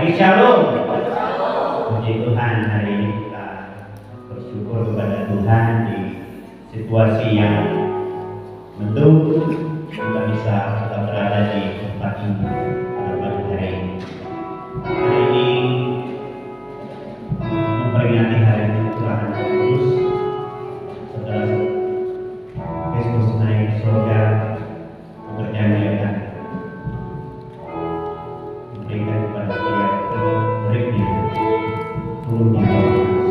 lagi shalom. Puji Tuhan, hari ini kita bersyukur kepada Tuhan di situasi yang mendung kita bisa tetap berada di tempat ini pada pagi hari ini. Hari ini memperingati hari pencurahan Roh Kudus setelah Kristus naik ke surga, berjanji akan memberikan kepada setiap muridnya turun di Roh Kudus.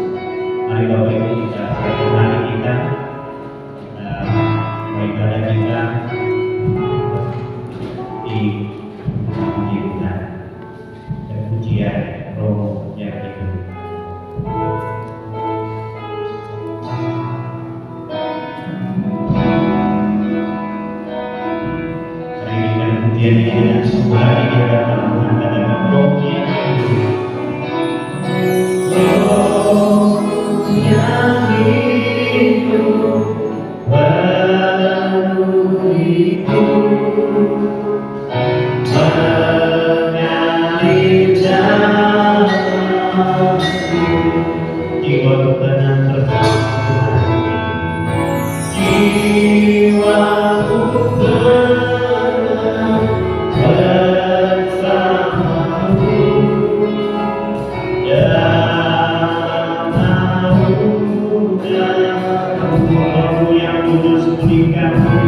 Mari Bapak Ibu kita siapkan hati kita, ibadah kita di puji Tuhan dan pujian Roh yang hidup. Hari ini kan pujian ini dengan kembali kita menghadap Roh yang hidup. Roh yang hidup baru itu mengalir dalam jiwaku tenang bersama jiwaku tenang bersamamu dalam Roh yang kudus pulihkanku.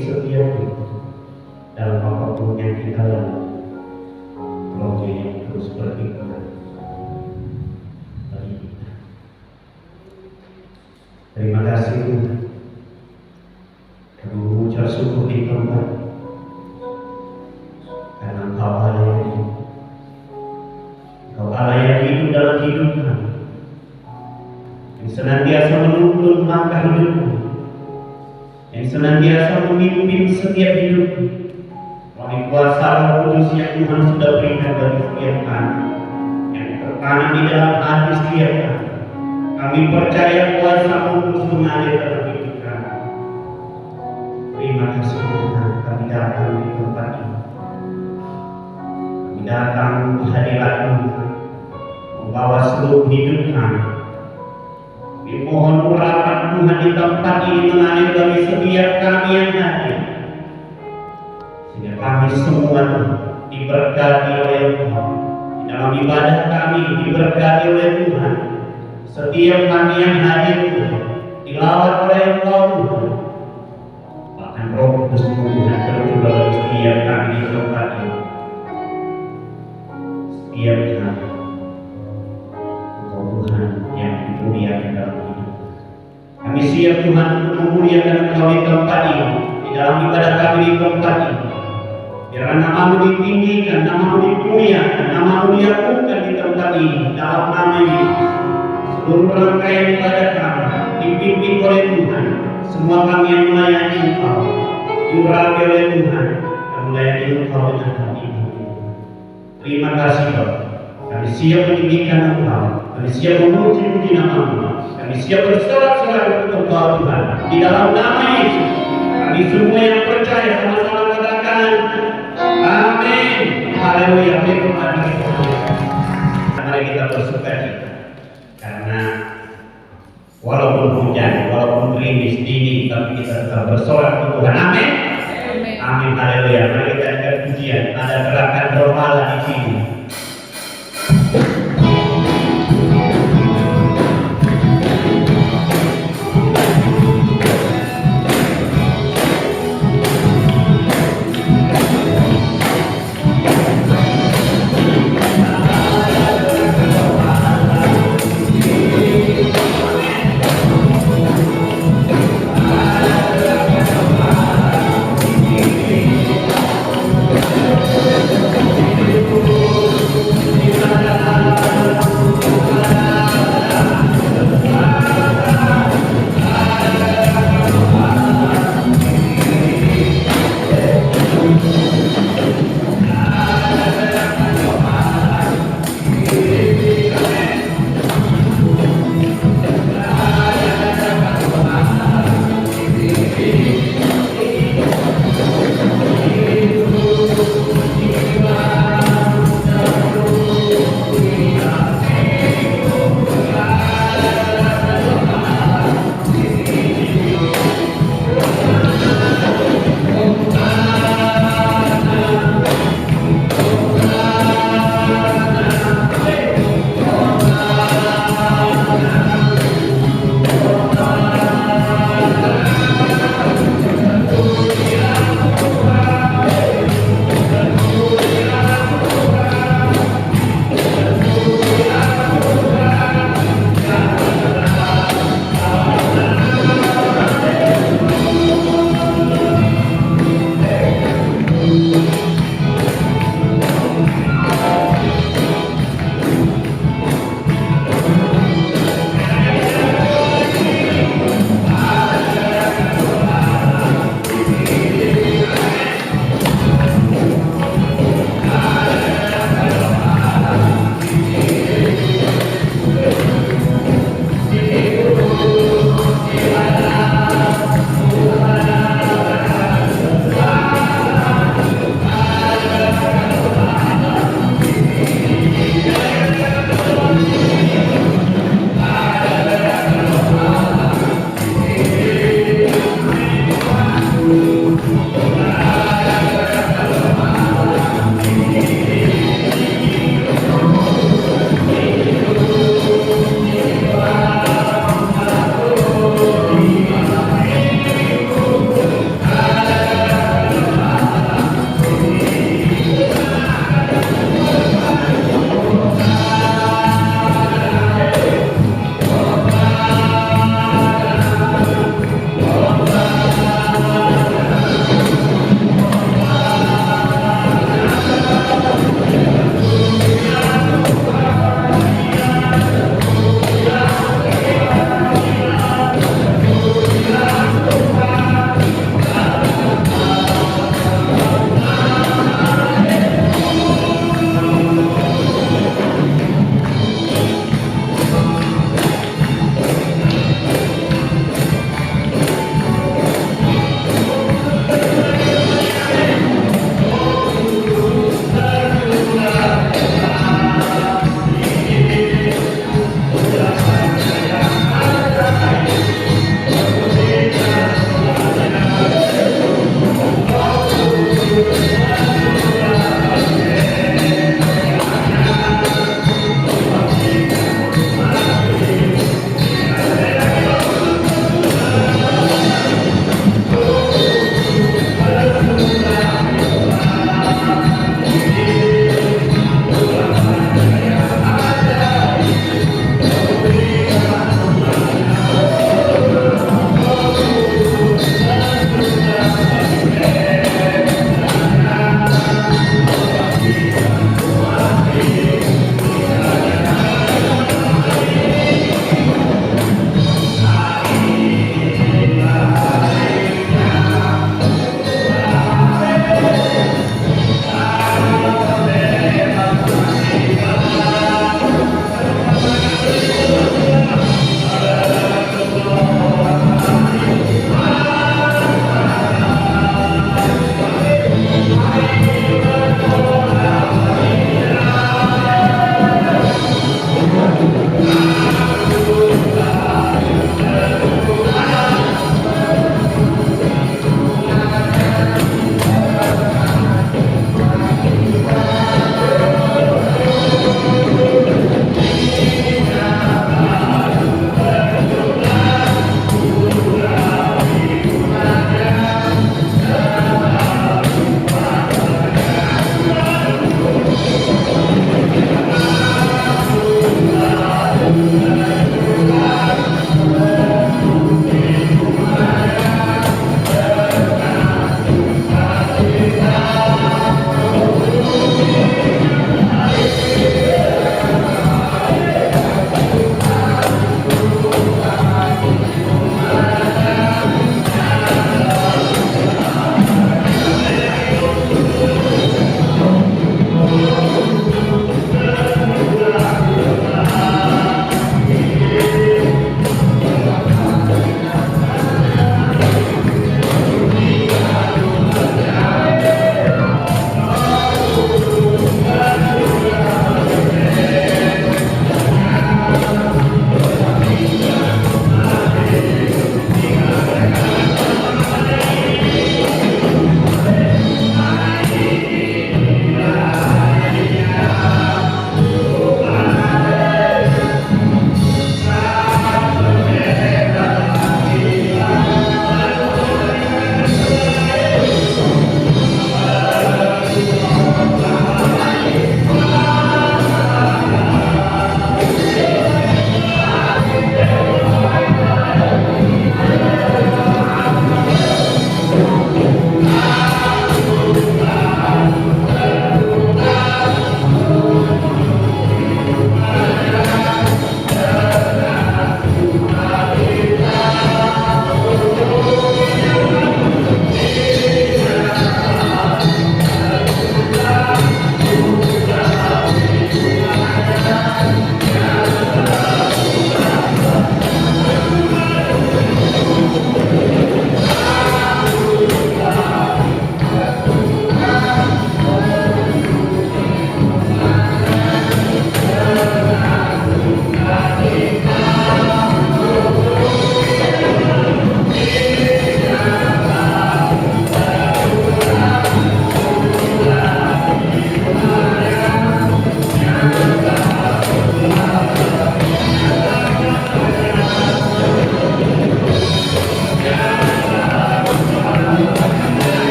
setia dalam apapun yang kita lalui. Roh yang terus berhikmat bagi kita. Terima kasih Tuhan. Kami mengucap syukur di tempat karena Engkau Allah yang hidup. Engkau Allah yang hidup dalam hidup kami, yang senantiasa menuntun langkah hidup kami, yang senantiasa memimpin setiap hidup kami. Melalui kuasa Roh Kudus yang Tuhan sudah berikan bagi setiap kami, yang tertanam di dalam hati setiap kami. Kami percaya kuasa Roh Kudus mengalir dalam hidup kami. Terima kasih Tuhan, kami datang di tempat ini. Kami datang di hadirat-Mu, membawa seluruh hidup kami. Kami mohon urapan Tuhan di tempat ini mengalir bagi setiap kami yang hadir, sehingga kami semua diberkati oleh Tuhan. Di dalam ibadah kami diberkati oleh Tuhan. Setiap kami yang hadir dilawat oleh Engkau Tuhan. Bahkan Roh Kudus Tuhan tercurah bagi setiap kami di tempat ini. Setiap kami Engkau Tuhan yang dimuliakan dalam hidup. Kami siap Tuhan untuk memuliakan Engkau di tempat ini, di dalam ibadah kami di tempat ini. Biarlah nama-Mu ditinggikan, nama-Mu dimuliakan, nama-Mu diagungkan di tempat ini, dalam nama Yesus. Seluruh rangkaian ibadah kami dipimpin oleh Tuhan. Semua kami yang melayani Engkau diurapi oleh Tuhan dan melayani Engkau dengan hati. Terima kasih Bapak. Kami siap meninggikan Engkau, kami siap memuji-muji nama-Mu, kami siap bersorak-sorak untuk Engkau Tuhan. Di dalam nama Yesus, kami semua yang percaya sama-sama katakan amin. Haleluya. Mari kita bersukacita karena walaupun hujan, walaupun gerimis dingin, tapi kita tetap bersorak untuk Tuhan. Amin. Amin. Haleluya. Mari kita angkat pujian. Ada gerakan roh Allah di sini.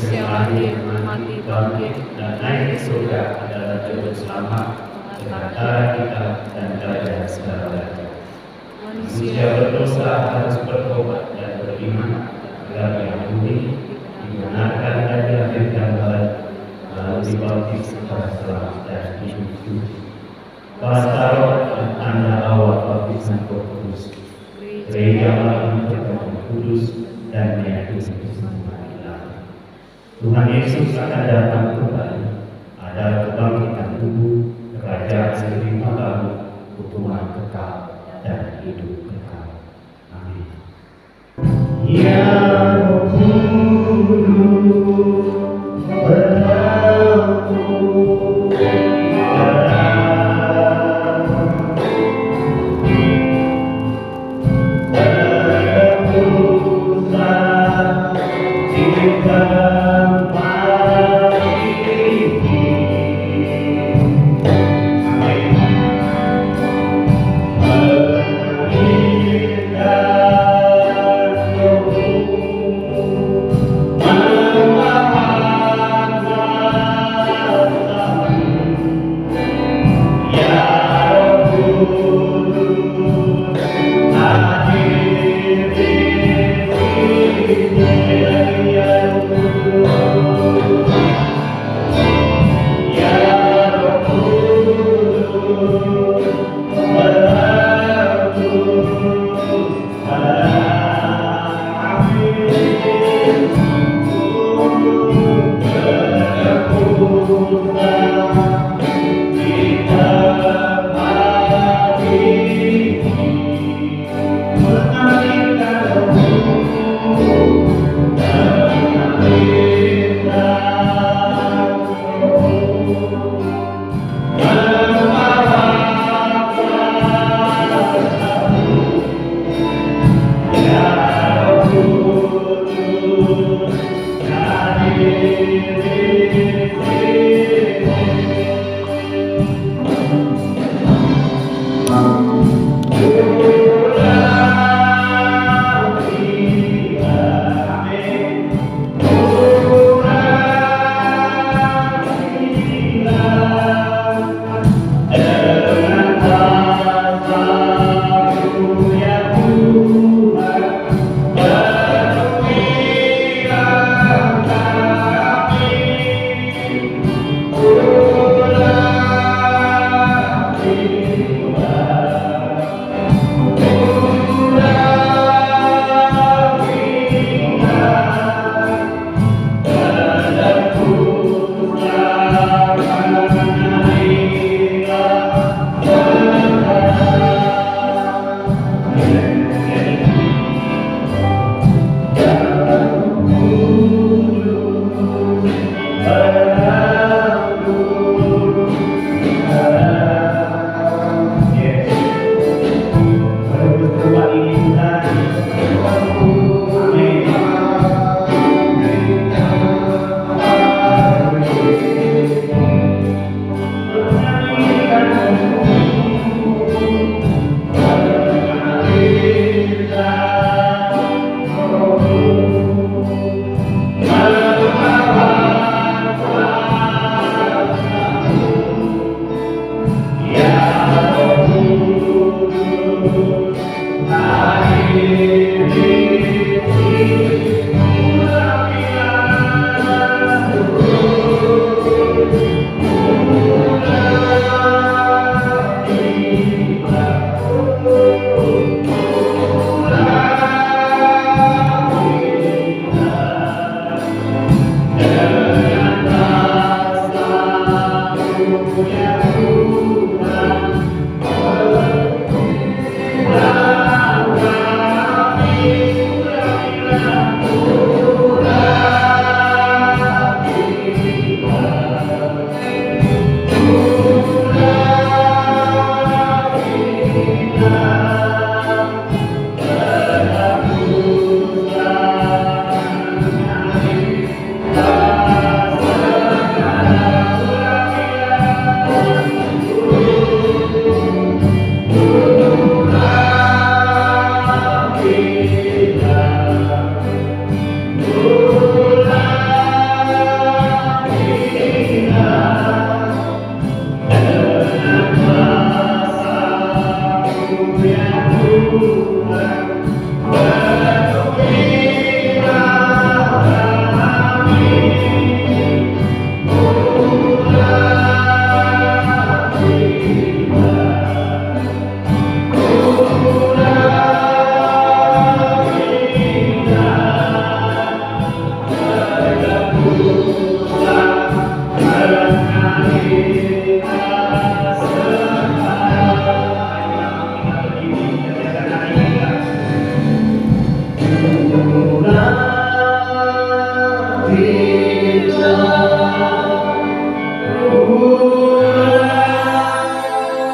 Kristus yang lahir, mati, bangkit, dan naik ke surga adalah juru selamat, antara kita dan raja segala-galanya. Manusia berdosa harus bertobat dan beriman agar Yahudi dibenarkan dan dilahirkan kembali, lalu dibaptis secara selamat dan hidup suci. Pasal dan tanda awal baptisan Roh Kudus, gereja malam berkata kudus dan meyakini semua ilahi. Tuhan Yesus akan datang kembali, ada kebangkitan tubuh, kerajaan serima lalu, hukuman kekal dan hidup kekal. Amin. Ya Roh Kudus, berlaku di dalam berpusat di tempat ini.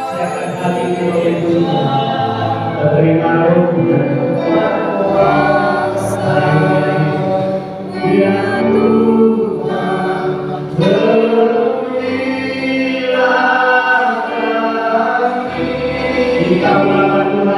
Siapkan hati kita yang terima roh Tuhan. Biar Tuhan berpilih kita melakukan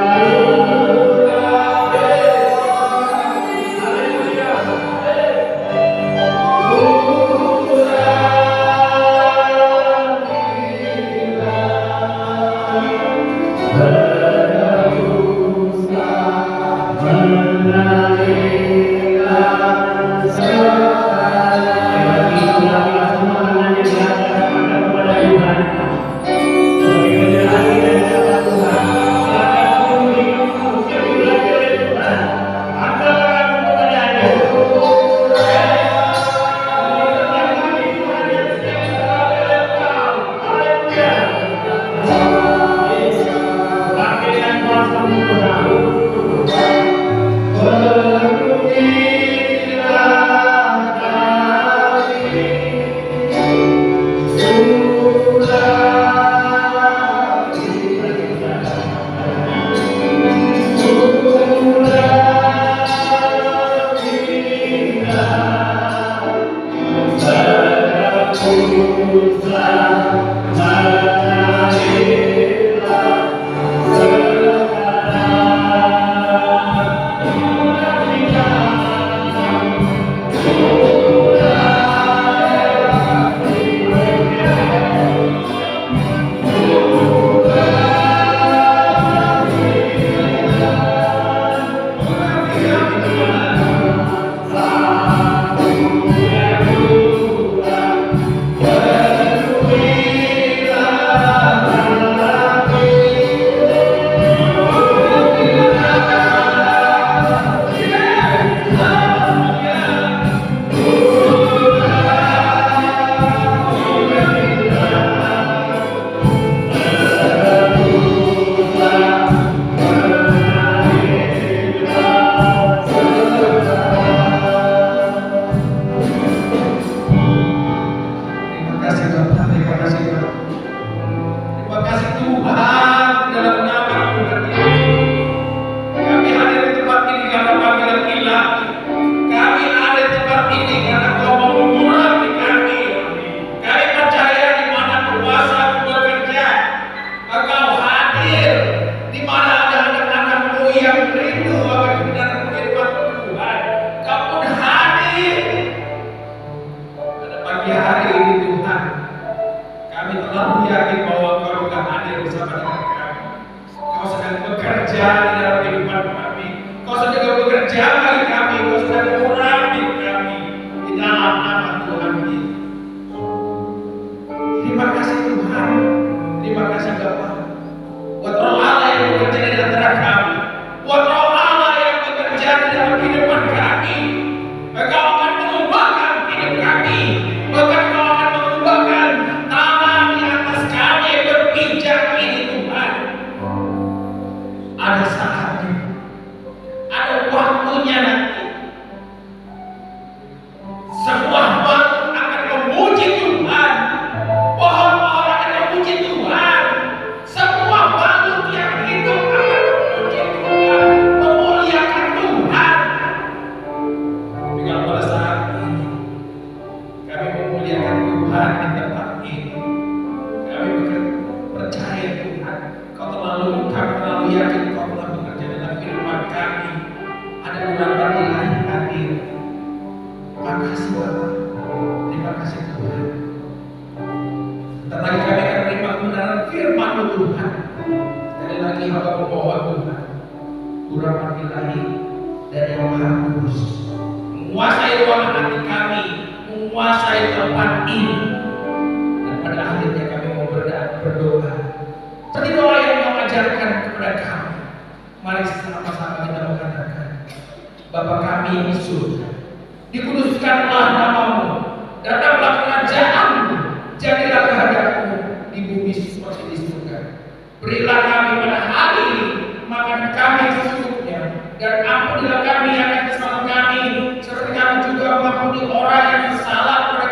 dan ampunilah kami akan kesalahan kami, seperti kami juga mengampuni orang yang bersalah kepada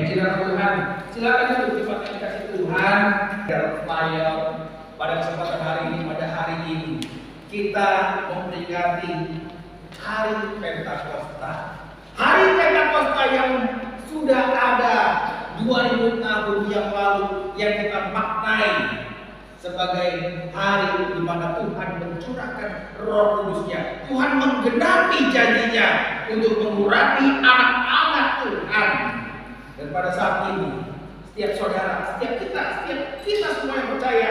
puji nama Tuhan. Silakan untuk sifat yang dikasih Tuhan dalam flyer pada kesempatan hari ini, pada hari ini kita memperingati Hari Pentakosta. Hari Pentakosta yang sudah ada 2000 tahun yang lalu, yang kita maknai sebagai hari di mana Tuhan mencurahkan Roh Kudus-Nya. Tuhan menggenapi janjinya untuk mengurapi anak-anak Tuhan. Dan pada saat ini, setiap saudara, setiap kita semua yang percaya,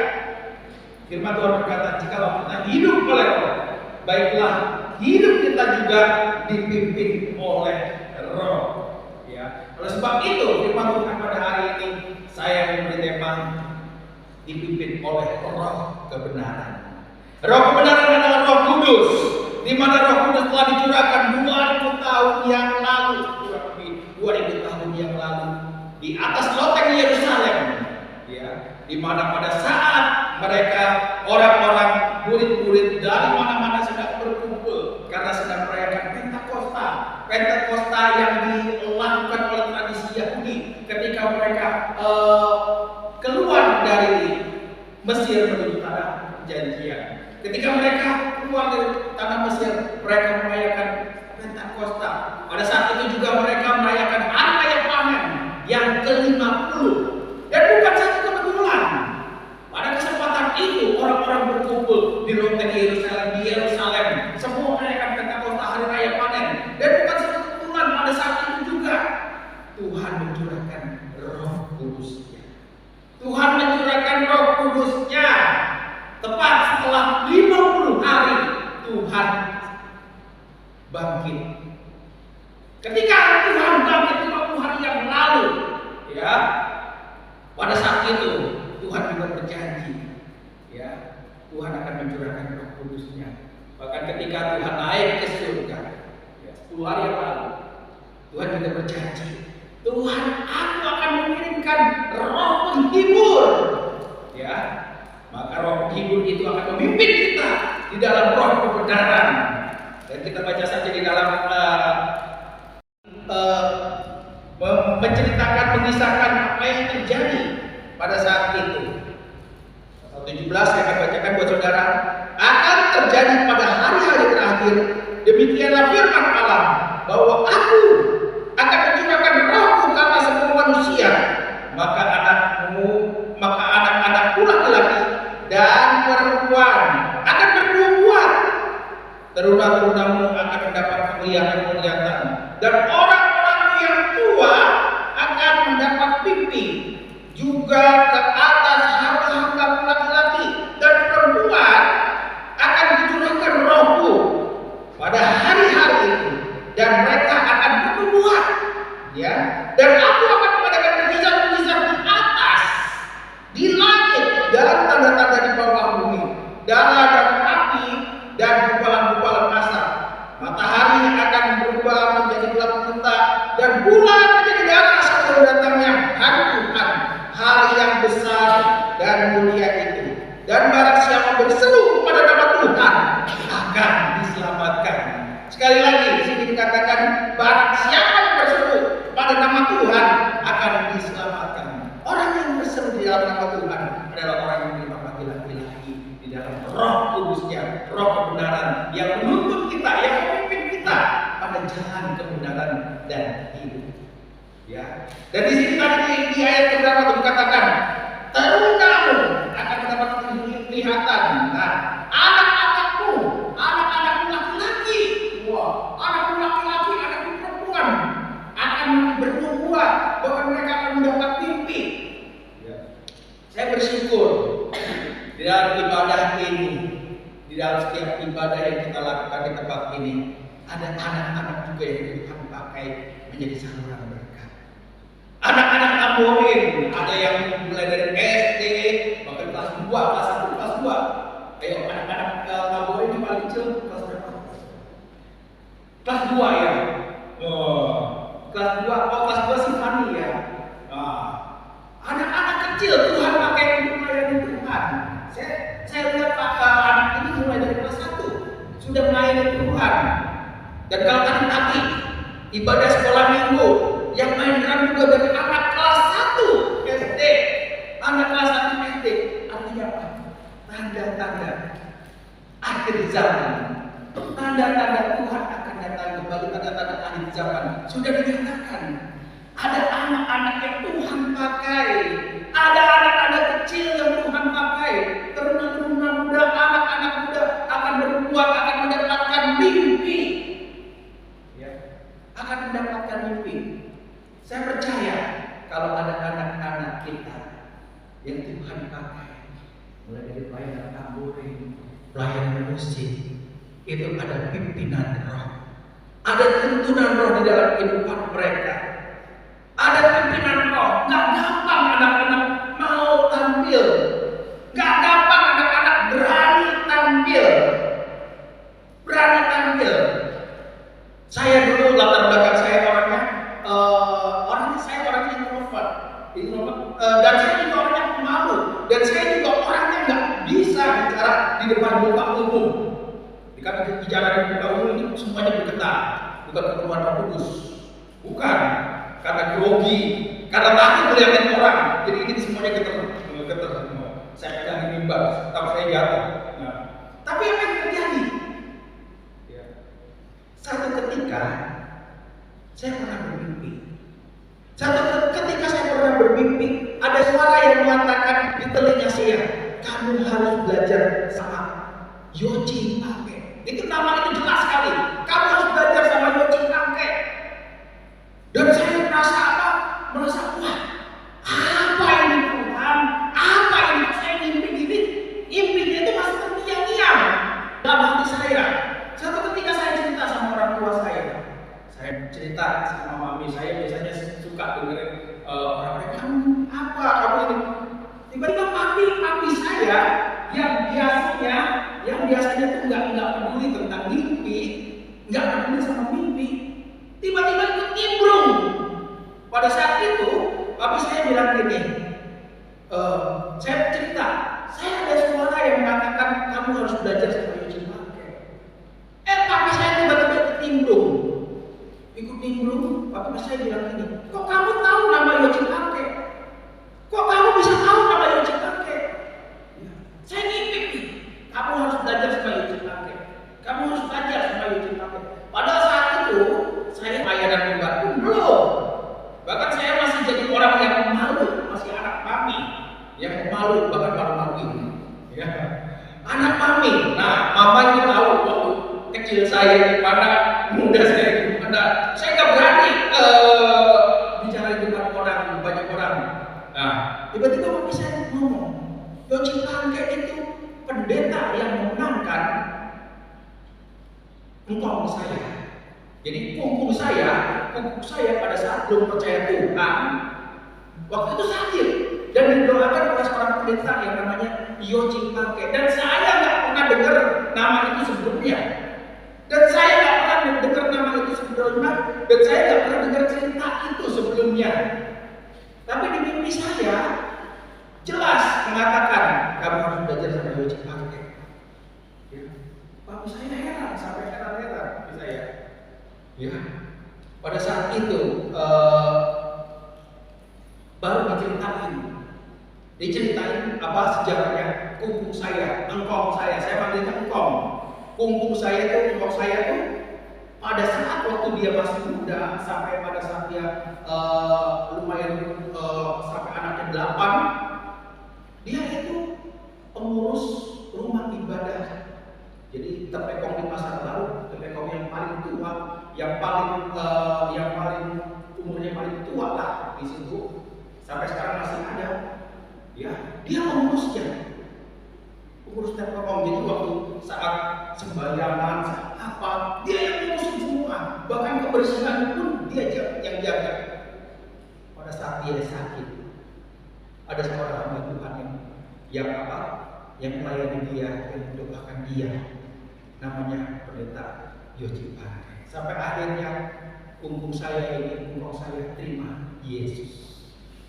firman Tuhan berkata, jikalau kita hidup oleh Roh, baiklah hidup kita juga dipimpin oleh Roh. Ya. Oleh sebab itu, firman Tuhan pada hari ini saya memberi tema dipimpin oleh Roh kebenaran. Roh kebenaran adalah Roh Kudus, di mana Roh Kudus telah dicurahkan 2000 tahun yang lalu, kurang lebih 2000 tahun yang lalu di atas loteng Yerusalem. Ya, di mana pada saat mereka orang-orang murid-murid dari mana-mana sedang berkumpul karena sedang merayakan Pentakosta. Pentakosta yang dilakukan oleh tradisi Yahudi ketika mereka keluar dari Mesir menuju tanah perjanjian. Ketika mereka keluar dari tanah Mesir, mereka merayakan Pentakosta. Pada saat itu juga mereka merayakan hari raya panen yang ke-50. Dan bukan satu kebetulan. Pada kesempatan itu orang-orang berkumpul di loteng Yerusalem. Semua merayakan Pentakosta, hari raya panen. Dan bukan satu kebetulan, pada saat itu juga Tuhan mencurahkan Roh Kudus-Nya. Tuhan mencurahkan Roh Kudus-Nya. Tepat setelah 50 hari Tuhan bangkit. Ketika Tuhan bangkit 50 hari yang lalu, ya, pada saat itu Tuhan juga berjanji, ya, Tuhan akan mencurahkan Roh Kudus-Nya. Bahkan ketika Tuhan naik ke surga, ya, 10 hari yang lalu, Tuhan juga berjanji, Tuhan, aku akan mengirimkan Roh penghibur, ya. Maka Roh penghibur itu akan memimpin kita di dalam Roh kebenaran. Dan kita baca saja di dalam menceritakan, mengisahkan apa yang terjadi pada saat itu. Pasal 17 saya akan bacakan buat saudara. Akan terjadi pada hari-hari terakhir, demikianlah firman Allah, bahwa aku akan mencurahkan Rohku ke atas semua manusia, maka anak-anakku laki-laki dan perempuan akan bernubuat, teruna-terunamu akan mendapat penglihatan, dan orang-orang yang tua akan mendapat mimpi. Juga ke atas hamba-hamba laki-laki dan perempuan akan dicurahkan Rohku pada hari-hari itu, dan mereka akan bernubuat, ya. Dan aku akan mengadakan mujizat-mujizat di atas, di langit, dan tanda-tanda di bawah bumi, darah dan api dan gumpalan-gumpalan asap. Matahari akan berubah menjadi gelap gulita, dan bulan menjadi darah sebelum datangnya hari Tuhan, hari yang besar dan mulia itu. Dan barang siapa berseru pada nama Tuhan akan diselamatkan. Sekali lagi di sini dikatakan, barang siapa yang berseru pada nama Tuhan akan diselamatkan. Orang yang berseru di dalam nama Tuhan adalah orang yang menerima laki-laki di dalam Roh Kudus-Nya, Roh kebenaran yang menuntun kita, yang memimpin kita pada jalan kebenaran dan hidup. Ya. Dan di sini tadi di ayat keberapa itu dikatakan, teruna-terunamu akan mendapat penglihatan. Nah, anak-anakmu laki-laki, anakmu laki-laki, anakmu perempuan akan bernubuat, bahkan mereka akan mendapat mimpi. Ya. Saya bersyukur di dalam ibadah ini, di dalam setiap ibadah yang kita lakukan di tempat ini, ada anak-anak juga yang Tuhan pakai menjadi saluran berkat. Anak-anak tamborin, ada yang mulai dari SD, bahkan kelas 2, kelas 1, kelas 2. Ayo, anak-anak tamborin yang paling kecil kelas berapa? Kelas 2 ya. Kelas 2, kelas 2 sih Fani ya. Anak-anak kecil Tuhan pakai untuk melayani Tuhan. Saya lihat anak ini mulai dari kelas 1 sudah melayani Tuhan. Dan kalau tadi ibadah sekolah minggu, yang main drum juga dari anak sudah dinyatakan. Ada anak-anak yang Tuhan pakai, ada anak-anak kecil yang Tuhan pakai, teruna-teruna muda, anak-anak muda akan berbuat, akan mendapatkan mimpi, ya, akan mendapatkan mimpi. Saya percaya kalau ada anak-anak kita yang Tuhan pakai, mulai dari pelayanan tamburin, pelayanan musik, itu ada pimpinan roh, ada tuntunan roh di dalam kehidupan mereka, ada pimpinan roh. Nggak gampang anak-anak mau tampil, nggak gampang anak-anak berani tampil, berani tampil. Saya dulu latar belakang saya orangnya introvert, dan saya juga orangnya pemalu, dan saya juga orangnya nggak bisa bicara di depan muka umum. Jika bicara di muka umum ini semuanya bergetar, bukan keperluan Roh Kudus, bukan karena grogi, karena takut melihatin orang. Jadi ini semuanya getar semua. Saya pegang di mimbar, tapi saya jatuh. Nah, tapi apa yang terjadi? Ya. Satu ketika saya pernah bermimpi. Satu ketika saya pernah bermimpi, ada suara yang mengatakan di telinga saya, kamu harus belajar sama Yoji Pangke. Itu nama itu jelas sekali. Kamu harus belajar sama Yoji Pangke. Dan saya merasa apa? Merasa wah, apa ini Tuhan? Apa ini? Saya mimpi gini, mimpinya itu masih terngiang-ngiang dalam hati saya. Satu ketika saya cerita sama orang tua saya cerita sama mami saya, biasanya suka dengerin orang kamu apa kamu ini. Tiba-tiba papi saya yang biasanya tuh nggak peduli tentang mimpi, nggak peduli sama mimpi, tiba-tiba ikut nimbrung. Pada saat itu papi saya bilang gini, saya cerita, saya ada suara yang mengatakan kamu harus belajar sama Yoji Pangke. Papi saya tiba-tiba ikut nimbrung. Papi saya bilang gini, kok kamu tahu nama Yoji Pangke? Kok kamu bisa tahu nama Yoji Pangke? Ya, saya ngimpi nih, kamu harus belajar sama Yoji Pangke. Kamu harus belajar sama Yoji Pangke. Pada saat itu, saya pelayanan mimbar pun belum. Bahkan saya masih jadi orang yang malu, masih anak mami yang malu, bahkan malu-malu ini. Ya. Anak mami, nah mama itu tahu waktu kecil saya di mana, muda saya di mana. Saya nggak berani bicara di depan orang, banyak orang. Nah, tiba-tiba papi saya ngomong, Yoji Pangke itu pendeta yang memenangkan engkau saya. Jadi kungkung saya pada saat belum percaya Tuhan, waktu itu sakit dan didoakan oleh seorang pendeta yang namanya Yoji Pangke. Dan saya nggak pernah dengar nama itu sebelumnya. Dan saya nggak pernah dengar nama itu sebelumnya. Dan saya nggak pernah dengar cerita itu sebelumnya. Tapi di mimpi saya jelas mengatakan kamu harus belajar sama Yoji Pangke. Ya. Papi saya heran, sampai heran papi saya. Ya. Pada saat itu baru diceritain apa sejarahnya kungkung saya, engkong saya manggilnya engkong. Kungkung saya itu, engkong saya itu pada saat waktu dia masih muda, sampai pada saat dia lumayan sampai anaknya 8, dia itu pengurus rumah ibadah. Jadi Tepekong di Pasar Baru, Tepekong yang paling tua, yang paling umurnya paling tua lah di situ, sampai sekarang masih ada. Ya, dia pengurusnya, pengurus Tepekong. Jadi waktu saat sembayangan, saat apa, dia yang ngurusin semua. Bahkan kebersihan pun dia yang jaga. Pada saat dia sakit, ada seorang hamba Tuhan yang melayani dia, yang mendoakan dia, namanya pendeta Yoji Pangke. Sampai akhirnya kungkung saya ini, kungkung saya terima Yesus.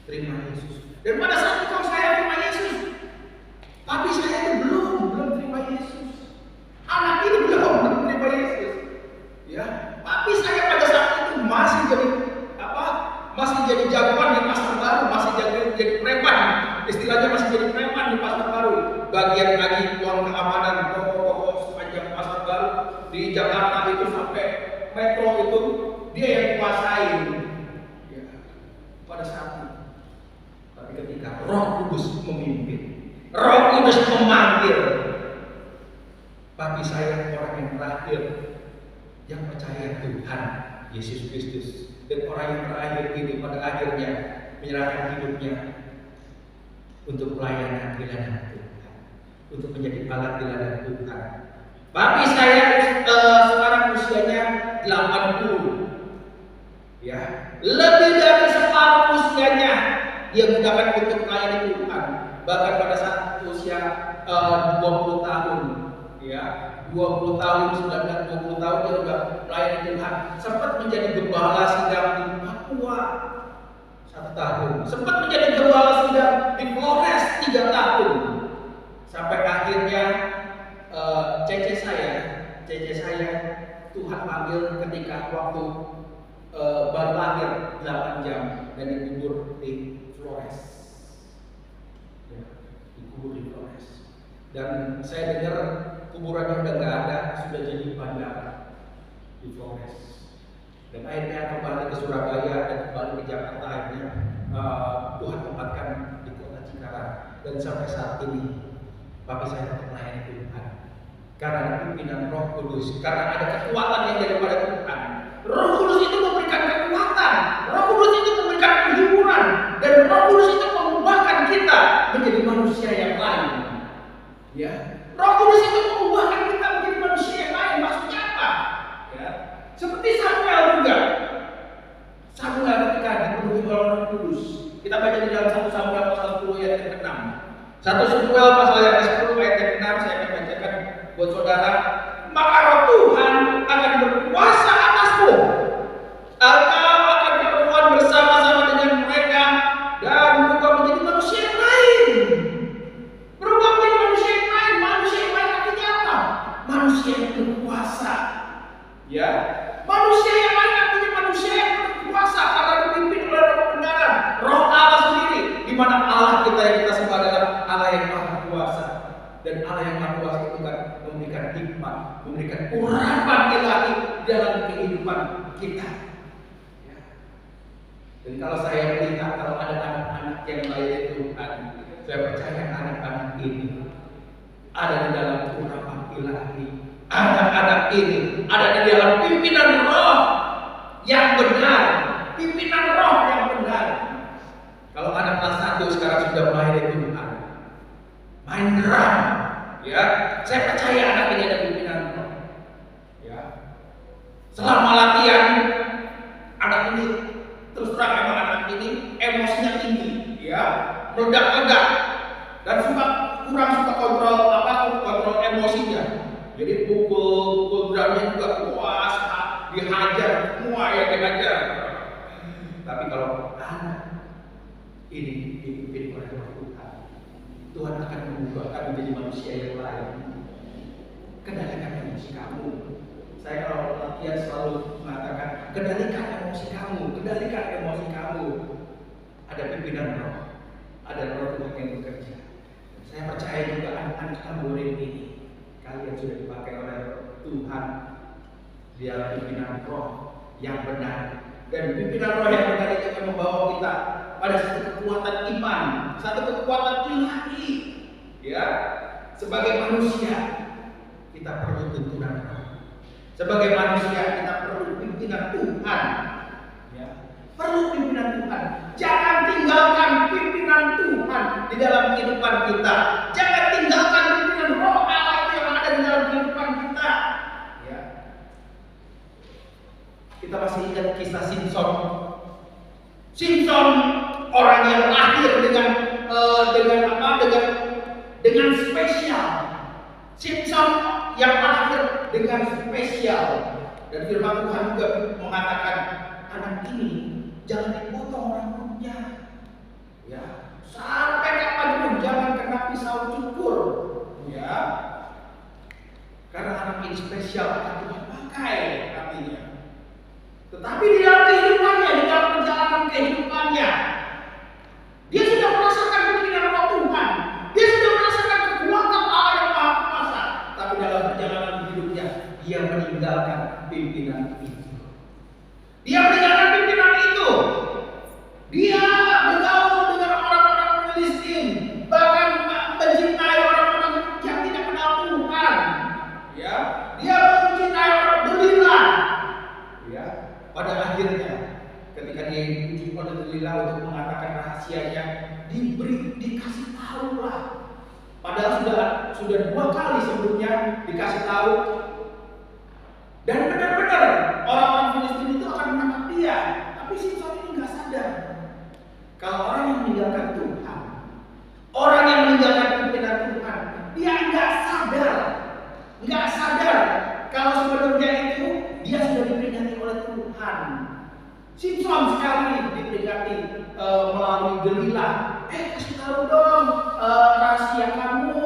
Dan pada saat kungkung saya terima Yesus, papi saya itu belum terima Yesus. Anak ini belum terima Yesus. Ya, papi saya pada saat itu masih jadi jagoan di Pasar Baru, masih jadi preman. Istilahnya masih jadi preman di Pasar Baru. Bagian lagi uang keamanan toko-toko sepanjang Pasar Baru di Jakarta itu sampai metro itu dia yang kuasain. Ya, pada saat itu. Tapi ketika Roh Kudus memimpin, Roh Kudus memanggil, bagi saya orang yang terakhir yang percaya Tuhan Yesus Kristus, dan orang yang terakhir ini pada akhirnya menyerahkan hidupnya untuk pelayanan di ladang Tuhan, untuk menjadi alat di ladang Tuhan. Bagi saya sekarang usianya 80, ya, lebih dari separuh usianya dia gunakan untuk melayani Tuhan. Bahkan pada saat usia 20 tahun, ya, 20 tahun, 19-20 tahun dia sudah melayani Tuhan. Sempat menjadi gembala sidang di Papua 1 tahun, sempat menjadi gembala sidang di Flores 3 tahun, sampai akhirnya cece saya Tuhan panggil ketika waktu baru lahir 8 jam dan dikubur di Flores, ya, dikubur di Flores. Dan saya dengar kuburannya udah nggak ada, sudah jadi bandara di Flores. Dan akhirnya kembali ke Surabaya dan kembali ke Jakarta. Akhirnya Tuhan tempatkan di kota Cikarang. Dan sampai saat ini Bapak saya tetap melayani Tuhan karena ada pimpinan Roh Kudus, karena ada kekuatan yang daripada Tuhan. Roh Kudus itu memberikan kekuatan, Roh Kudus itu memberikan kehidupan, dan Roh Kudus itu mengubahkan kita menjadi manusia yang lain. Ya, Roh Kudus itu mengubahkan kita menjadi manusia yang lain. Maksudnya apa? Ya, seperti Samuel juga. Samuel ketika dipenuhi oleh Roh Kudus, kita baca di dalam 1 Samuel pasal 10 ayat yang ke-6. 1 Samuel pasal yang ke-10 ayat yang ke-6 saya akan bacakan buat saudara. Maka Roh Tuhan akan berkuasa atasmu. Engkau akan berpeluang bersama-sama dengan mereka dan berubah menjadi manusia yang lain. Berubah menjadi manusia yang lain. Manusia yang lain artinya apa? Manusia yang berkuasa. Ya, manusia yang lain artinya manusia yang berkuasa karena dipimpin oleh Roh kebenaran, Roh Allah sendiri, di mana Allah kita yang kita sembah adalah Allah yang Maha Kuasa. Dan Allah yang Maha Kuasa itu kan memberikan hikmat, memberikan urapan ilahi dalam kehidupan kita. Ya. Dan kalau saya melihat kalau ada anak-anak yang melayani Tuhan, saya percaya anak-anak ini ada di dalam urapan ilahi. Anak-anak ini ada di dalam pimpinan Roh yang benar, pimpinan Roh yang benar. Kalau anak kelas 1 sekarang sudah melayani Tuhan, main drum, ya, saya percaya anak ini ada pimpinan Roh. Ya, selama latihan, anak ini terus terang memang anak ini emosinya tinggi, ya, meledak-ledak, dan kurang suka kontrol emosinya. Jadi pukul drumnya juga puas, dihajar, semua yang dihajar. Tapi kalau anak ini dipimpin oleh Roh Tuhan, Tuhan akan mengubahkan menjadi manusia yang lain. Kendalikan emosi kamu. Saya kalau latihan selalu mengatakan, kendalikan emosi kamu, kendalikan emosi kamu. Ada pimpinan Roh, ada Roh Tuhan yang bekerja. Saya percaya juga anak-anak kamu ini, kalian sudah dipakai oleh Tuhan. Dia pimpinan Roh yang benar, dan pimpinan Roh yang benar itu akan membawa kita pada satu kekuatan iman, satu kekuatan ilahi. Ya, sebagai manusia kita perlu tuntunan Roh. Sebagai manusia kita perlu pimpinan Tuhan. Ya, perlu pimpinan Tuhan. Jangan tinggalkan pimpinan Tuhan di dalam kehidupan kita. Jangan tinggalkan pimpinan Roh Allah yang ada di dalam kehidupan kita. Ya. Kita masih ingat kisah Simpson. Simpson orang yang lahir dengan spesial. Simpson yang lahir dengan spesial. Dan firman Tuhan juga mengatakan anak ini jangan dipotong rambutnya. Ya, sampai kapanpun jangan kena pisau cukur. Ya. Karena anak ini spesial akan Tuhan pakai artinya. Tetapi di dalam kehidupannya, di dalam perjalanan kehidupannya, dia sudah merasakan pimpinan Roh Tuhan. Dia sudah merasakan kekuatan Allah yang Maha Kuasa. Tapi dalam perjalanan hidupnya, dia meninggalkan pimpinan itu. Dia mengatakan rahasianya, dikasih tahu lah. Padahal sudah 2 kali sebelumnya dikasih tahu. Dan benar-benar orang-orang Filistin itu akan menangkap dia. Tapi Simson ini nggak sadar. Kalau orang yang meninggalkan Tuhan, orang yang meninggalkan pimpinan Tuhan, dia nggak sadar kalau sebenarnya itu dia sudah diperingati oleh Tuhan. Simson sekali diperingati melalui Delila. Kasih tahu dong rahasia kamu.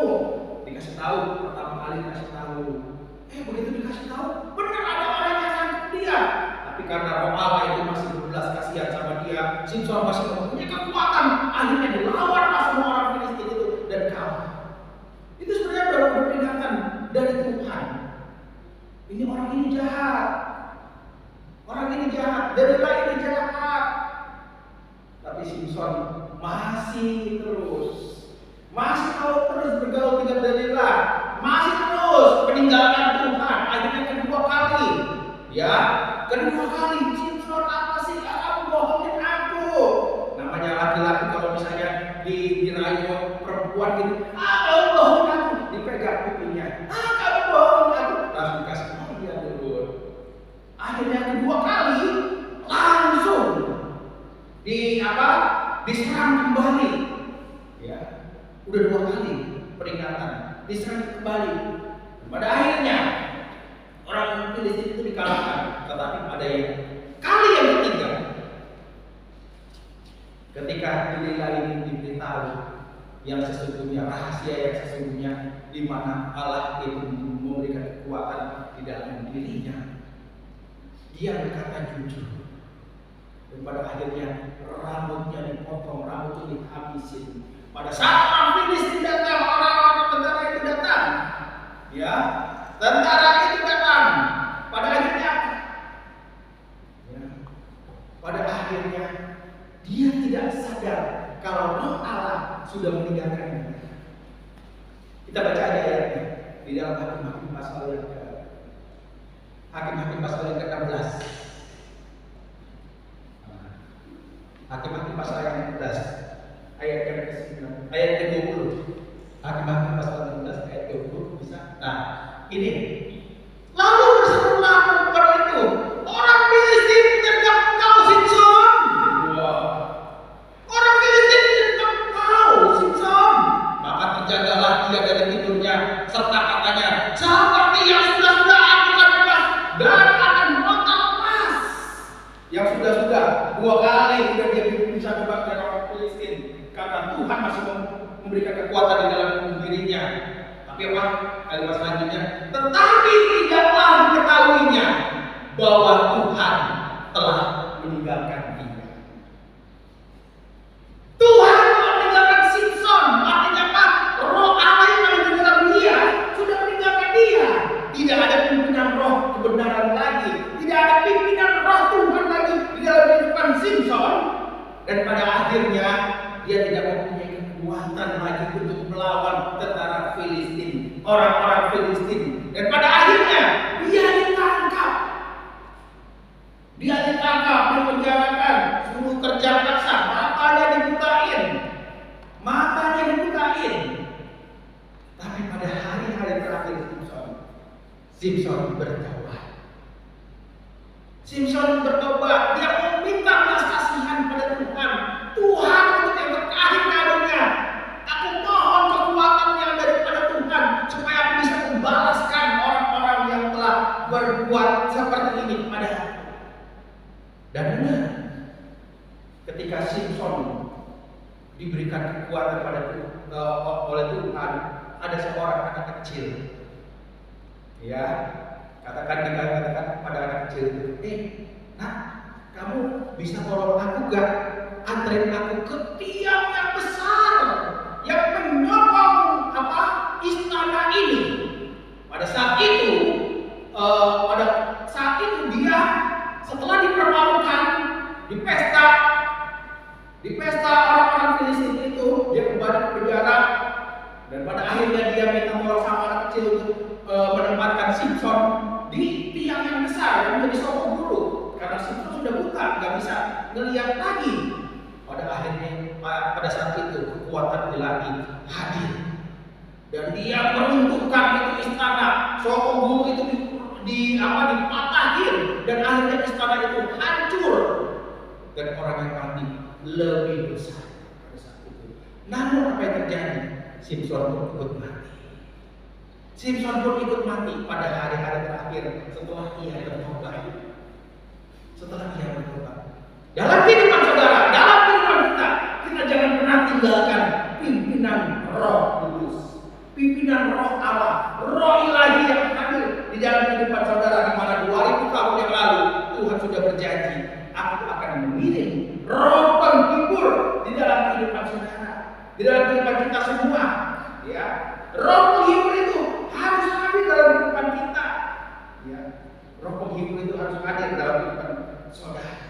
Dikasih tahu, pertama kali dikasih tahu. Begitu dikasih tahu, benar ada orang yang nangkep dia. Tapi karena roh Allah itu masih berbelas kasihan sama dia, Simson masih mempunyai kekuatan. Akhirnya dilawan sama orang Filistin itu dan kalah. Itu sebenarnya baru peringatan dari Tuhan. Ini orang ini jahat. Orang ini jahat. Delila ini jahat. Tapi Simson masih mau terus bergaul dengan Delila, masih terus meninggalkan Tuhan. Akhirnya kedua kali, Simson apa sih? Kamu bohongin aku. Namanya laki-laki kalau misalnya dirayu perempuan gitu, kamu bohongin aku, dipegang pipinya, kamu bohongin aku, langsung dikasih tahu dia dulu. Akhirnya kedua kali langsung diserang kembali. Ya, udah 2 kali peringatan, diserang kembali. Pada akhirnya orang Filistin itu dikalahkan. Tetapi pada kali yang ketiga, ketika Delila ini diberitahu yang sesungguhnya, rahasia yang sesungguhnya, di mana Allah itu memberikan kekuatan di dalam dirinya, dia berkata jujur. Dan pada akhirnya rambutnya dipotong, rambutnya dihabisin. Pada saat orang Filistin datang, orang-orang tentara itu datang, ya, tentara itu datang. Pada akhirnya dia tidak sadar kalau roh Allah sudah meninggalkannya. Kita baca ayatnya di dalam Hakim-Hakim pasal yang ke-16. Hakim-Hakim pasal yang ke-16 ayat yang ke-9, ayat ke-20. Hakim-Hakim pasal 16 ayat 20 bisa. Nah, ini. Lalu berserulah perempuan itu, orang Filistin menyergap engkau, Simson. Orang Filistin menyergap engkau, Simson. Maka terjagalah dia dari tidurnya, serta katanya, seperti yang sudah-sudah aku akan bebas dan akan meronta lepas. Yang sudah-sudah 2 kali sudah dia bisa bebas dari orang Filistin, karena Tuhan masih memberikan kekuatan di dalam dirinya. Tapi apa? Kalimat selanjutnya, tetapi tidaklah diketahuinya bahwa Tuhan telah meninggalkan dia. Tuhan telah meninggalkan Simson. Artinya apa? Roh Allah yang ada di dalam dia sudah meninggalkan dia. Tidak ada pimpinan roh kebenaran lagi. Tidak ada pimpinan roh Tuhan lagi di dalam kehidupan Simson. Dan pada akhirnya dia tidak mempunyai kekuatan lagi untuk melawan tentara Filistin, orang-orang Filistin. Dan pada akhirnya dia ditangkap, dipenjarakan, suruh kerja paksa, matanya dibukain. Tapi pada hari-hari terakhir Simson bertobat. Dia meminta belas kasihan pada Tuhan. Tuhan, untuk yang terakhir kalinya, aku mohon kekuatan yang daripada Tuhan supaya aku bisa membalaskan orang-orang yang telah berbuat seperti ini kepada aku. Dan benar, ketika Simson diberikan kekuatan oleh Tuhan, ada seorang anak kecil, ya, katakan pada anak kecil itu, nak, kamu bisa tolong aku gak? Anterin aku ke tiang yang besar yang menyokong istana ini. Pada saat itu dia setelah dipermalukan di pesta orang-orang Filistin itu, dia kembali ke penjara. Dan pada akhirnya dia minta tolong sama anak kecil untuk menempatkan Simson di tiang yang besar yang menjadi sokong guru, karena Simson sudah buta, nggak bisa melihat lagi. Pada akhirnya hadir. Dan dia meruntuhkan itu istana. Soko guru itu dipatahin dan akhirnya istana itu hancur. Dan orang yang mati lebih besar pada saat itu. Namun apa yang terjadi? Simpson pun ikut mati. Simpson pun ikut mati pada hari-hari terakhir setelah ia bertobat. Dalam kehidupan saudara, dalam kehidupan kita jangan pernah tinggalkan pimpinan Roh Kudus, pimpinan Roh Allah, Roh Ilahi yang hadir di dalam kehidupan saudara, di mana 2000 tahun yang lalu Tuhan sudah berjanji, aku akan mengirim Roh penghibur di dalam kehidupan saudara, di dalam kehidupan kita semua. Ya, Roh penghibur itu harus hadir dalam kehidupan kita. Ya, Roh penghibur itu harus hadir dalam kehidupan saudara.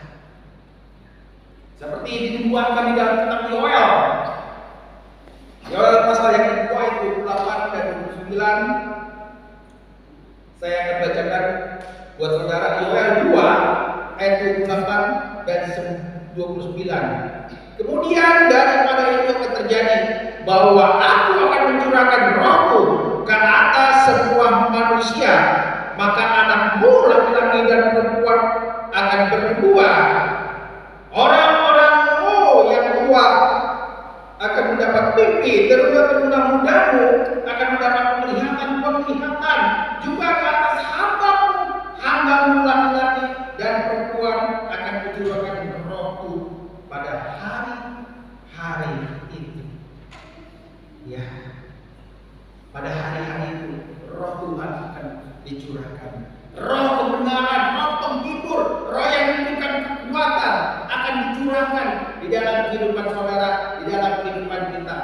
Seperti dinubuatkan di dalam kitab Yoel. Yoel pasal yang kedua itu 8 dan 29. Saya akan bacakan buat saudara Yoel 2 ayat 28 dan 29. Kemudian daripada itu akan terjadi bahwa aku akan mencurahkan rohku ke atas semua manusia, maka anakmu laki-laki dan perempuan akan berbuah. Orang-orangmu yang tua akan mendapat mimpi, teruna-teruna mudamu akan mendapat penglihatan-penglihatan. Juga ke atas hambamu laki-laki dan perempuan akan kucurahkan rohku pada hari-hari itu. Ya, pada hari-hari itu roh Tuhan akan dicurahkan. Roh kebenaran, roh penghibur, roh yang memberikan kekuatan akan dicurahkan di dalam kehidupan saudara, di dalam kehidupan kita.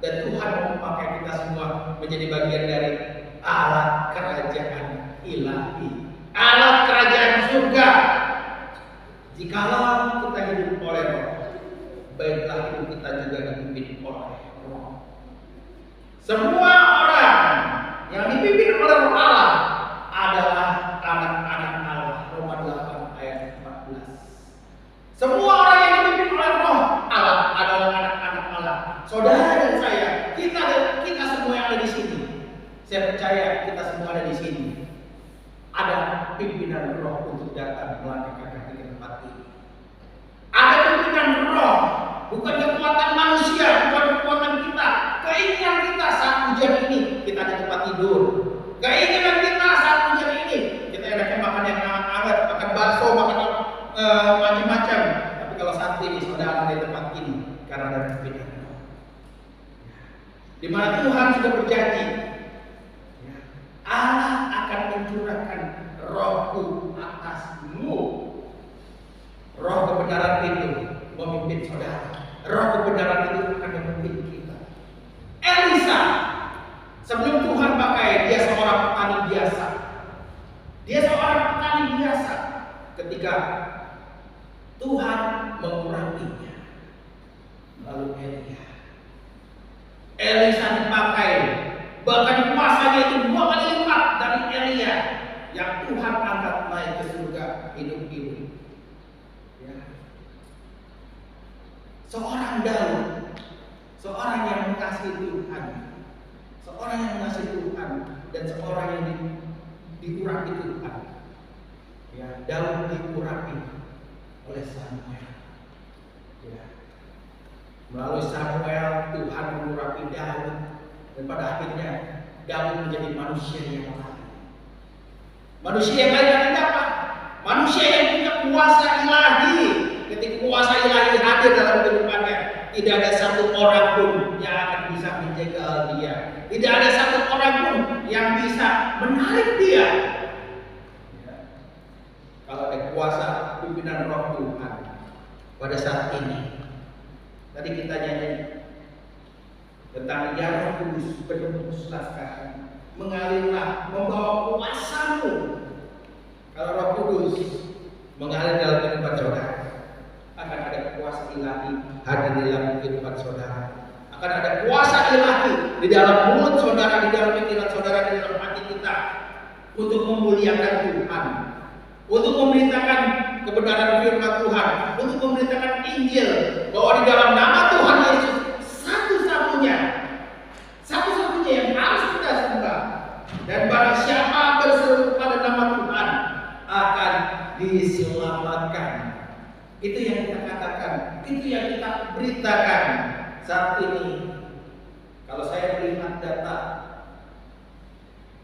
Dan Tuhan mau memakai kita semua menjadi bagian dari alat kerajaan ilahi, alat kerajaan surga. Jikalau kita hidup oleh roh, baiklah hidup kita juga dipimpin oleh roh. Semua orang yang dipimpin oleh roh Allah adalah anak-anak Allah. Roma 8 ayat 14. Semua orang yang dipimpin oleh roh Allah adalah anak-anak Allah. Saudara dan saya, kita semua yang ada di sini. Saya percaya kita semua ada di sini. Ada pimpinan roh untuk datang melangkahkan kaki ke tempat ini. Ada pimpinan roh, bukan kekuatan manusia, bukan kekuatan kita. Keinginan kita saat hujan ini kita ada tempat tidur. Keinginan kita saat hujan ini kita enaknya makan yang hangat, makan bakso, makan macam-macam. Tapi kalau saat ini saudara ada di tempat ini karena ada pimpinan roh, di mana Tuhan sudah berjanji, Allah akan mencurahkan rohku atasmu. Roh kebenaran itu memimpin saudara. Roh kebenaran itu akan memimpin kita. Elisa, sebelum Tuhan pakai, dia seorang petani biasa. Dia seorang petani biasa. Ketika Tuhan menguranginya, lalu Elisa dipakai, bahkan kuasanya itu 2 kali lipat dari Elia yang Tuhan angkat naik ke surga hidup-hidup. Ya. Seorang Daud, seorang yang mengasihi Tuhan, seorang yang mengasihi Tuhan dan seorang yang diurapi Tuhan. Ya, Daud diurapi oleh Samuel. Ya. Melalui Samuel Tuhan mengurapi Daud dan pada akhirnya Daud menjadi manusia yang lain. Manusia yang lain artinya apa? Manusia yang punya kuasa ilahi. Ketika kuasa ilahi hadir dalam kehidupannya, tidak ada satu orang pun yang akan bisa menjegal dia. Tidak ada satu orang pun yang bisa menarik dia. Ya. Kalau ada kuasa pimpinan roh Tuhan pada saat ini, tadi kita nyanyi tentang ya Roh Kudus berhembuslah sekarang, mengalirlah, membawa kuasamu. Kalau Roh Kudus mengalir dalam kehidupan saudara, akan ada kuasa ilahi hadir di dalam kehidupan saudara. Akan ada kuasa ilahi di dalam mulut saudara, di dalam pikiran saudara, di dalam hati kita untuk memuliakan Tuhan, untuk memberitakan kebenaran firman Tuhan, untuk memberitakan Injil bahwa di dalam nama Tuhan Yesus satu-satunya katakan saat ini, kalau saya melihat data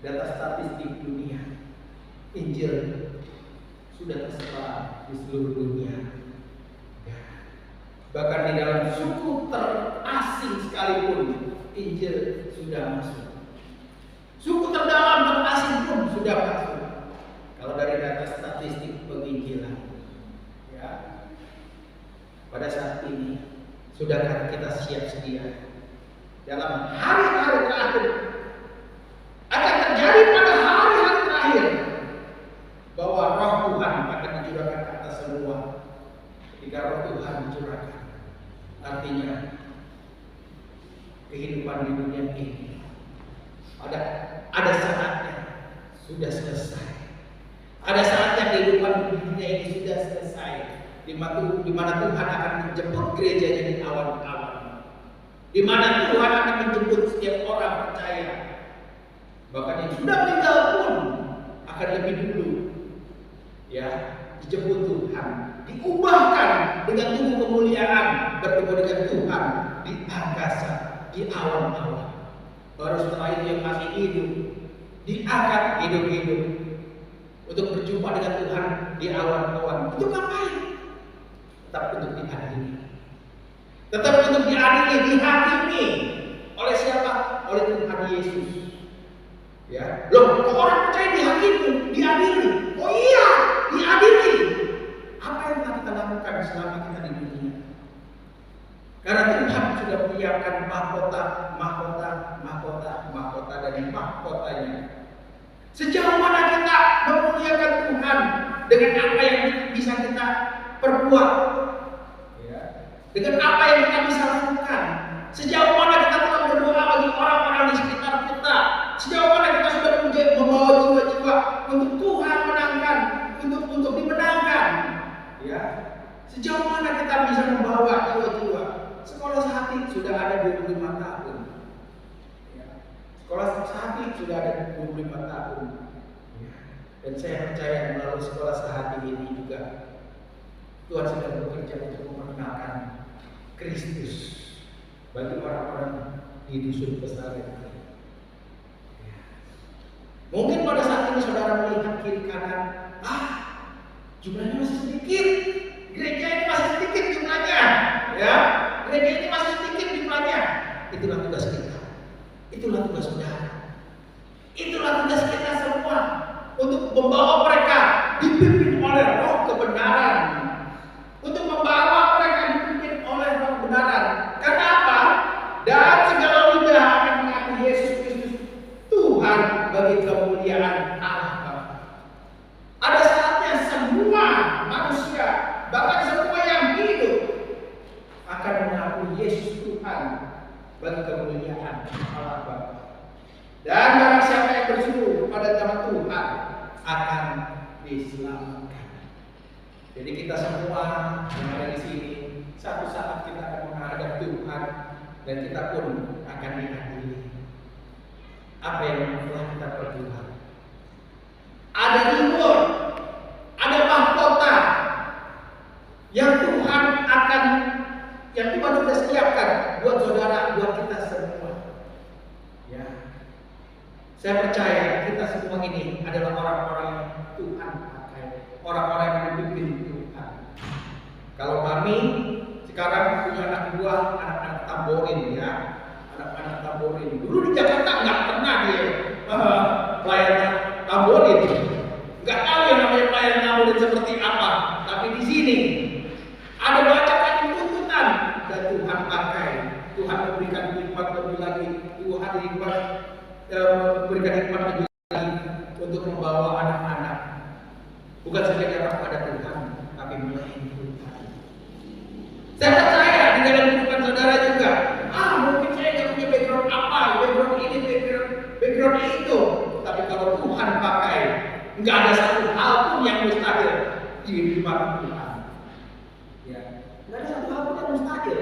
statistik dunia, Injil sudah tersebar di seluruh dunia. Bahkan di dalam suku terasing sekalipun, Injil sudah masuk. Suku terdalam terasing pun sudah masuk. Kalau dari data statistik penginjilan, ya, pada saat ini sudahkah kita siap sedia dalam hari-hari terakhir? Akan terjadi pada hari-hari terakhir bahwa Roh Tuhan akan dicurahkan ke atas semua. Ketika Roh Tuhan dicurahkan, artinya kehidupan di dunia ini ada saatnya sudah selesai. Ada saatnya kehidupan di dunia ini sudah selesai, di mana Tuhan akan menjemput gerejanya di awan-awan, di mana Tuhan akan menjemput setiap orang percaya, bahkan yang sudah meninggal pun akan lebih dulu, ya, dijemput Tuhan, diubahkan dengan tubuh kemuliaan, bertemu dengan Tuhan di angkasa, di awan-awan. Baru setelah itu yang masih hidup diangkat hidup-hidup untuk berjumpa dengan Tuhan di awan-awan. Untuk ngapain? Tetap untuk diadili. Tetap untuk diadili, dihakimi. Oleh siapa? Oleh Tuhan Yesus. Ya, loh, kok orang percaya dihakimi, diadili? Oh iya, diadili. Apa yang telah kita lakukan selama kita di dunia? Karena Tuhan sudah menyiapkan mahkota dan mahkotanya. Sejauh mana kita memuliakan Tuhan dengan apa yang bisa kita perbuat, ya, dengan apa yang kita bisa lakukan. Sejauh mana kita telah berdoa bagi orang-orang di sekitar kita. Sejauh mana kita sudah membawa jiwa-jiwa untuk Tuhan menangkan, untuk dimenangkan, ya. Sejauh mana kita bisa membawa jiwa-jiwa. Sekolah Sehati sudah ada 25 tahun. Ya. Sekolah Sehati sudah ada 25 tahun. Ya. Dan saya percaya melalui Sekolah Sehati ini juga Tuhan sedang bekerja untuk memperkenalkan Kristus bagi orang-orang di dusun Bestari. Ya. Mungkin pada saat ini saudara melihat kiri kanan, jumlahnya masih sedikit, gereja ini masih sedikit jumlahnya, ya. Gereja ini masih sedikit jumlahnya. Itulah tugas kita. Itulah tugas saudara. Itulah tugas kita semua untuk membawa mereka dipimpin oleh Roh kebenaran. Untuk membawa mereka dipimpin oleh Roh kebenaran. Karena apa? Dan segala lidah akan mengakui Yesus Kristus Tuhan bagi kemuliaan Allah Bapa. Ada saatnya semua manusia, bahkan semua yang hidup, akan mengakui Yesus Tuhan bagi kemuliaan Allah Bapa. Dan barang siapa yang berseru pada nama Tuhan akan diselamatkan. Jadi kita semua yang ada di sini, satu saat kita akan menghadap Tuhan dan kita pun akan diadili. Apa yang telah kita perbuat? Ada reward, ada mahkota yang Tuhan sudah siapkan buat saudara, buat kita semua. Ya, saya percaya kita semua ini adalah orang-orang yang Tuhan pakai, orang-orang yang dipimpin Tuhan. Kalau kami sekarang punya anak buah, anak-anak tamborin, ya, anak-anak tamborin. Dulu di Jakarta nggak pernah dia pelayanan tamborin, nggak tahu yang namanya pelayanan tamborin seperti apa. Tapi di sini ada bacakan tuntutan dan Tuhan pakai. Tuhan memberikan hikmat lebih lagi. Tuhan memberikan hikmat lebih lagi untuk membawa anak-anak bukan saja datang kepada Tuhan, tapi melayani Tuhan. Saya percaya di dalam kehidupan saudara juga. Mungkin saya nggak punya background apa, background ini, background itu. Tapi kalau Tuhan pakai, nggak ada satu hal pun yang mustahil di hadapan Tuhan. Ya, nggak ada satu hal pun yang mustahil.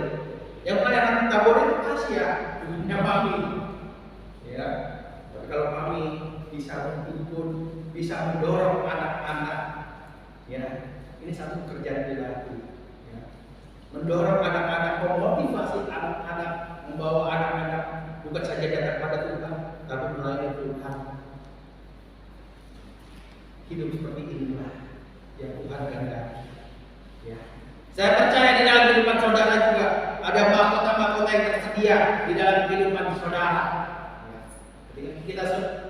Yang pelayanan tabor itu Asia, dunia kami. Ya, tapi kalau kami bisa menghimpun, bisa mendorong anak-anak, ya, ini satu pekerjaan dilakukan. Ya. mendorong anak-anak, memotivasi anak-anak, membawa anak-anak bukan saja datang pada Tuhan, tapi melayani Tuhan. Hidup seperti inilah yang Tuhan kehendaki. Ya. Saya percaya di dalam kehidupan saudara juga ada mahkota-mahkota yang tersedia di dalam kehidupan saudara.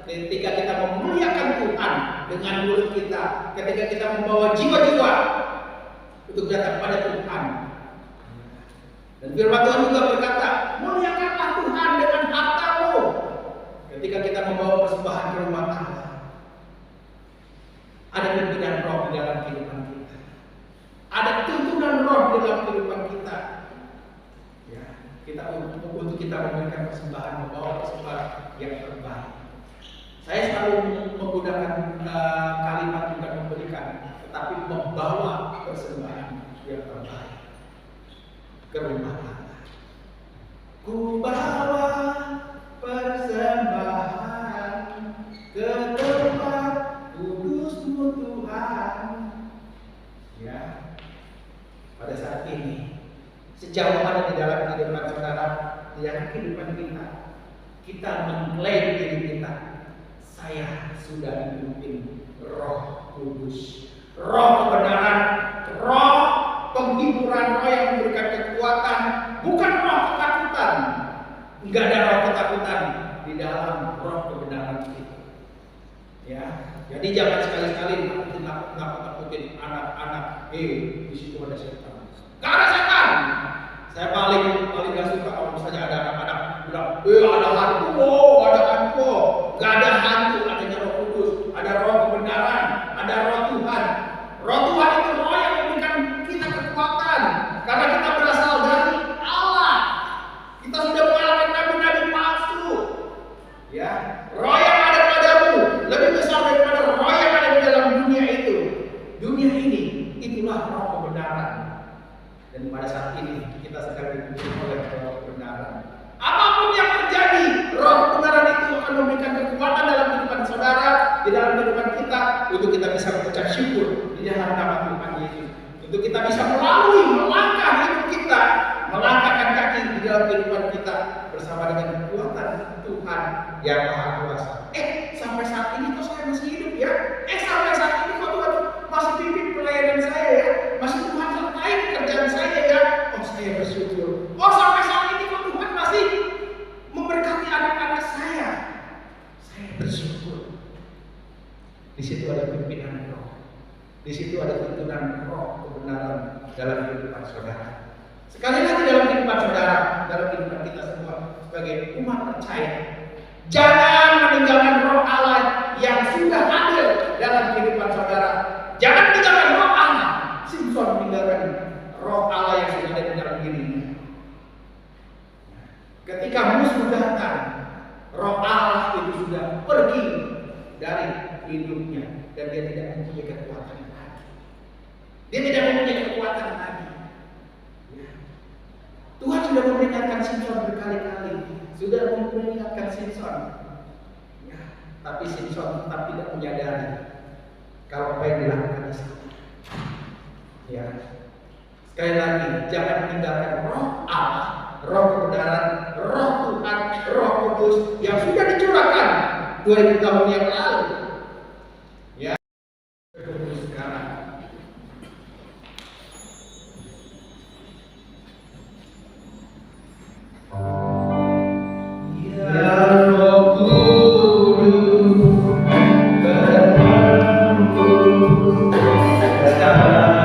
Ketika kita memuliakan Tuhan dengan mulut kita, ketika kita membawa jiwa-jiwa untuk datang pada Tuhan. Dan firman Tuhan juga berkata, muliakanlah Tuhan dengan hartamu. Ketika kita membawa persembahan ke rumah Allah, ada pimpinan roh di dalam kehidupan kita, ada tuntunan roh di dalam kehidupan kita. Ya, kita untuk kita memberikan persembahan, membawa persembahan yang terbaik. Saya selalu menggunakan kalimat bukan memberikan, tetapi membawa persembahan yang terbaik ke rumah Allah. Ku bawa persembahan ke tempat kudus-Mu Tuhan. Ya, pada saat ini sejauh mana di dalam kehidupan saudara, di dalam kehidupan kita mengklaim diri kita, saya sudah dipimpin Roh Kudus, Roh kebenaran, Roh penghiburan, Roh yang memberikan kekuatan, bukan roh ketakutan. Enggak ada roh ketakutan di dalam Roh kebenaran itu. Ya, jadi jangan sekali-kali nakut-nakutin anak-anak. Di situ ada setan. Gak ada setan. Saya paling gak suka kalau misalnya ada anak-anak bilang, ada hantu, ada hantu. Gak ada hantu, adanya Roh Kudus, ada Roh kebenaran, ada Roh Tuhan. Roh Tuhan itu roh yang memberikan kita kekuatan, karena kita berasal dari Allah. Kita sudah mengalahkan nabi-nabi palsu. Ya, roh yang ada padamu lebih besar daripada roh yang ada di dalam dunia itu. Dunia ini, itulah roh kebenaran. Dan pada saat ini kita sedang dipimpin oleh roh kebenaran. Apapun yang terjadi, roh kebenaran itu akan memberikan kekuatan dalam kehidupan saudara, di dalam kehidupan kita, untuk kita bisa mengucap syukur di dalam nama Tuhan Yesus. Untuk kita bisa melalui melangkah hidup kita, melangkahkan kaki di dalam kehidupan kita bersama dengan kekuatan Tuhan yang Maha Kuasa. Sampai saat ini kok saya masih hidup ya? Sampai saat ini kok Tuhan masih pimpin pelayanan saya ya? Masih Tuhan sertai pekerjaan saya ya? Saya bersyukur. Sampai saat ini kok Tuhan masih memberkati anak-anak saya. Saya bersyukur. Di situ ada pimpinan roh. Di situ ada tuntunan roh kebenaran dalam kehidupan saudara. Sekali lagi dalam kehidupan saudara, dalam kehidupan kita semua sebagai umat percaya, jangan meninggalkan roh Allah yang sudah ada dalam kehidupan saudara. Jangan meninggalkan roh Allah. Simpson meninggalkan roh Allah yang sudah ada di dalam dirinya. Ketika musuh datang, roh Allah itu sudah pergi dari hidupnya dan dia tidak mempunyai kekuatan lagi. Dia tidak mempunyai kekuatan lagi. Ya. Tuhan sudah memperingatkan Simpson berkali-kali, sudah memperingatkan Simpson. Ya. Tapi Simpson tetap tidak menyadari kalau apa yang dilakukan di sana. Ya. Sekali lagi, jangan meninggalkan roh Allah, roh kebenaran, roh Tuhan, roh Kudus yang sudah dicurahkan 2000 tahun yang lalu. Ya, sekarang. Ya Roh Kudus, bermanku sekarang.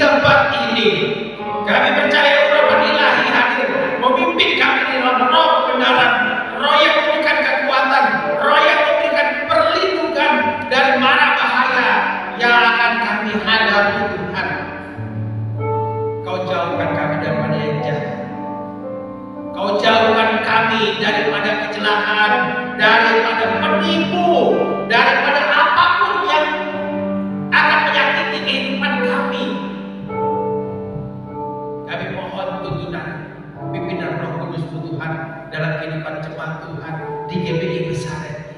tempat ini. Kami percaya urapan ilahi hadir memimpin kami di dalam roh kebenaran, roh yang memberikan kekuatan, roh yang memberikan perlindungan dari mara bahaya yang akan kami hadapi Tuhan. Kau jauhkan kami daripada yang jahat. Kau jauhkan kami daripada kecelakaan, daripada penipu, daripada apapun yang akan menyakiti kehidupan kami. Kami mohon tuntunan pimpinan Roh Kudus Tuhan dalam kehidupan jemaat Tuhan di GBI besar ini.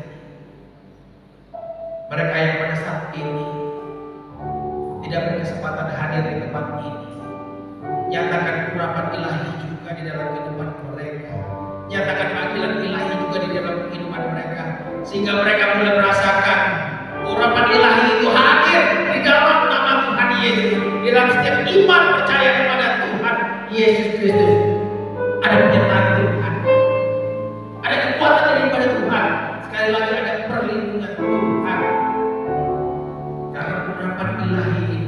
Mereka yang pada saat ini tidak berkesempatan hadir di tempat ini, nyatakan urapan ilahi juga di dalam kehidupan mereka, nyatakan panggilan ilahi juga di dalam kehidupan mereka, sehingga mereka mulai merasakan urapan ilahi itu hadir di dalam nama Tuhan Yesus, di dalam setiap iman percaya kepada Tuhan Yesus Kristus. Ada penyertaan Tuhan, ada kekuatan daripada Tuhan, sekali lagi ada perlindungan Tuhan, karena urapan ilahi ini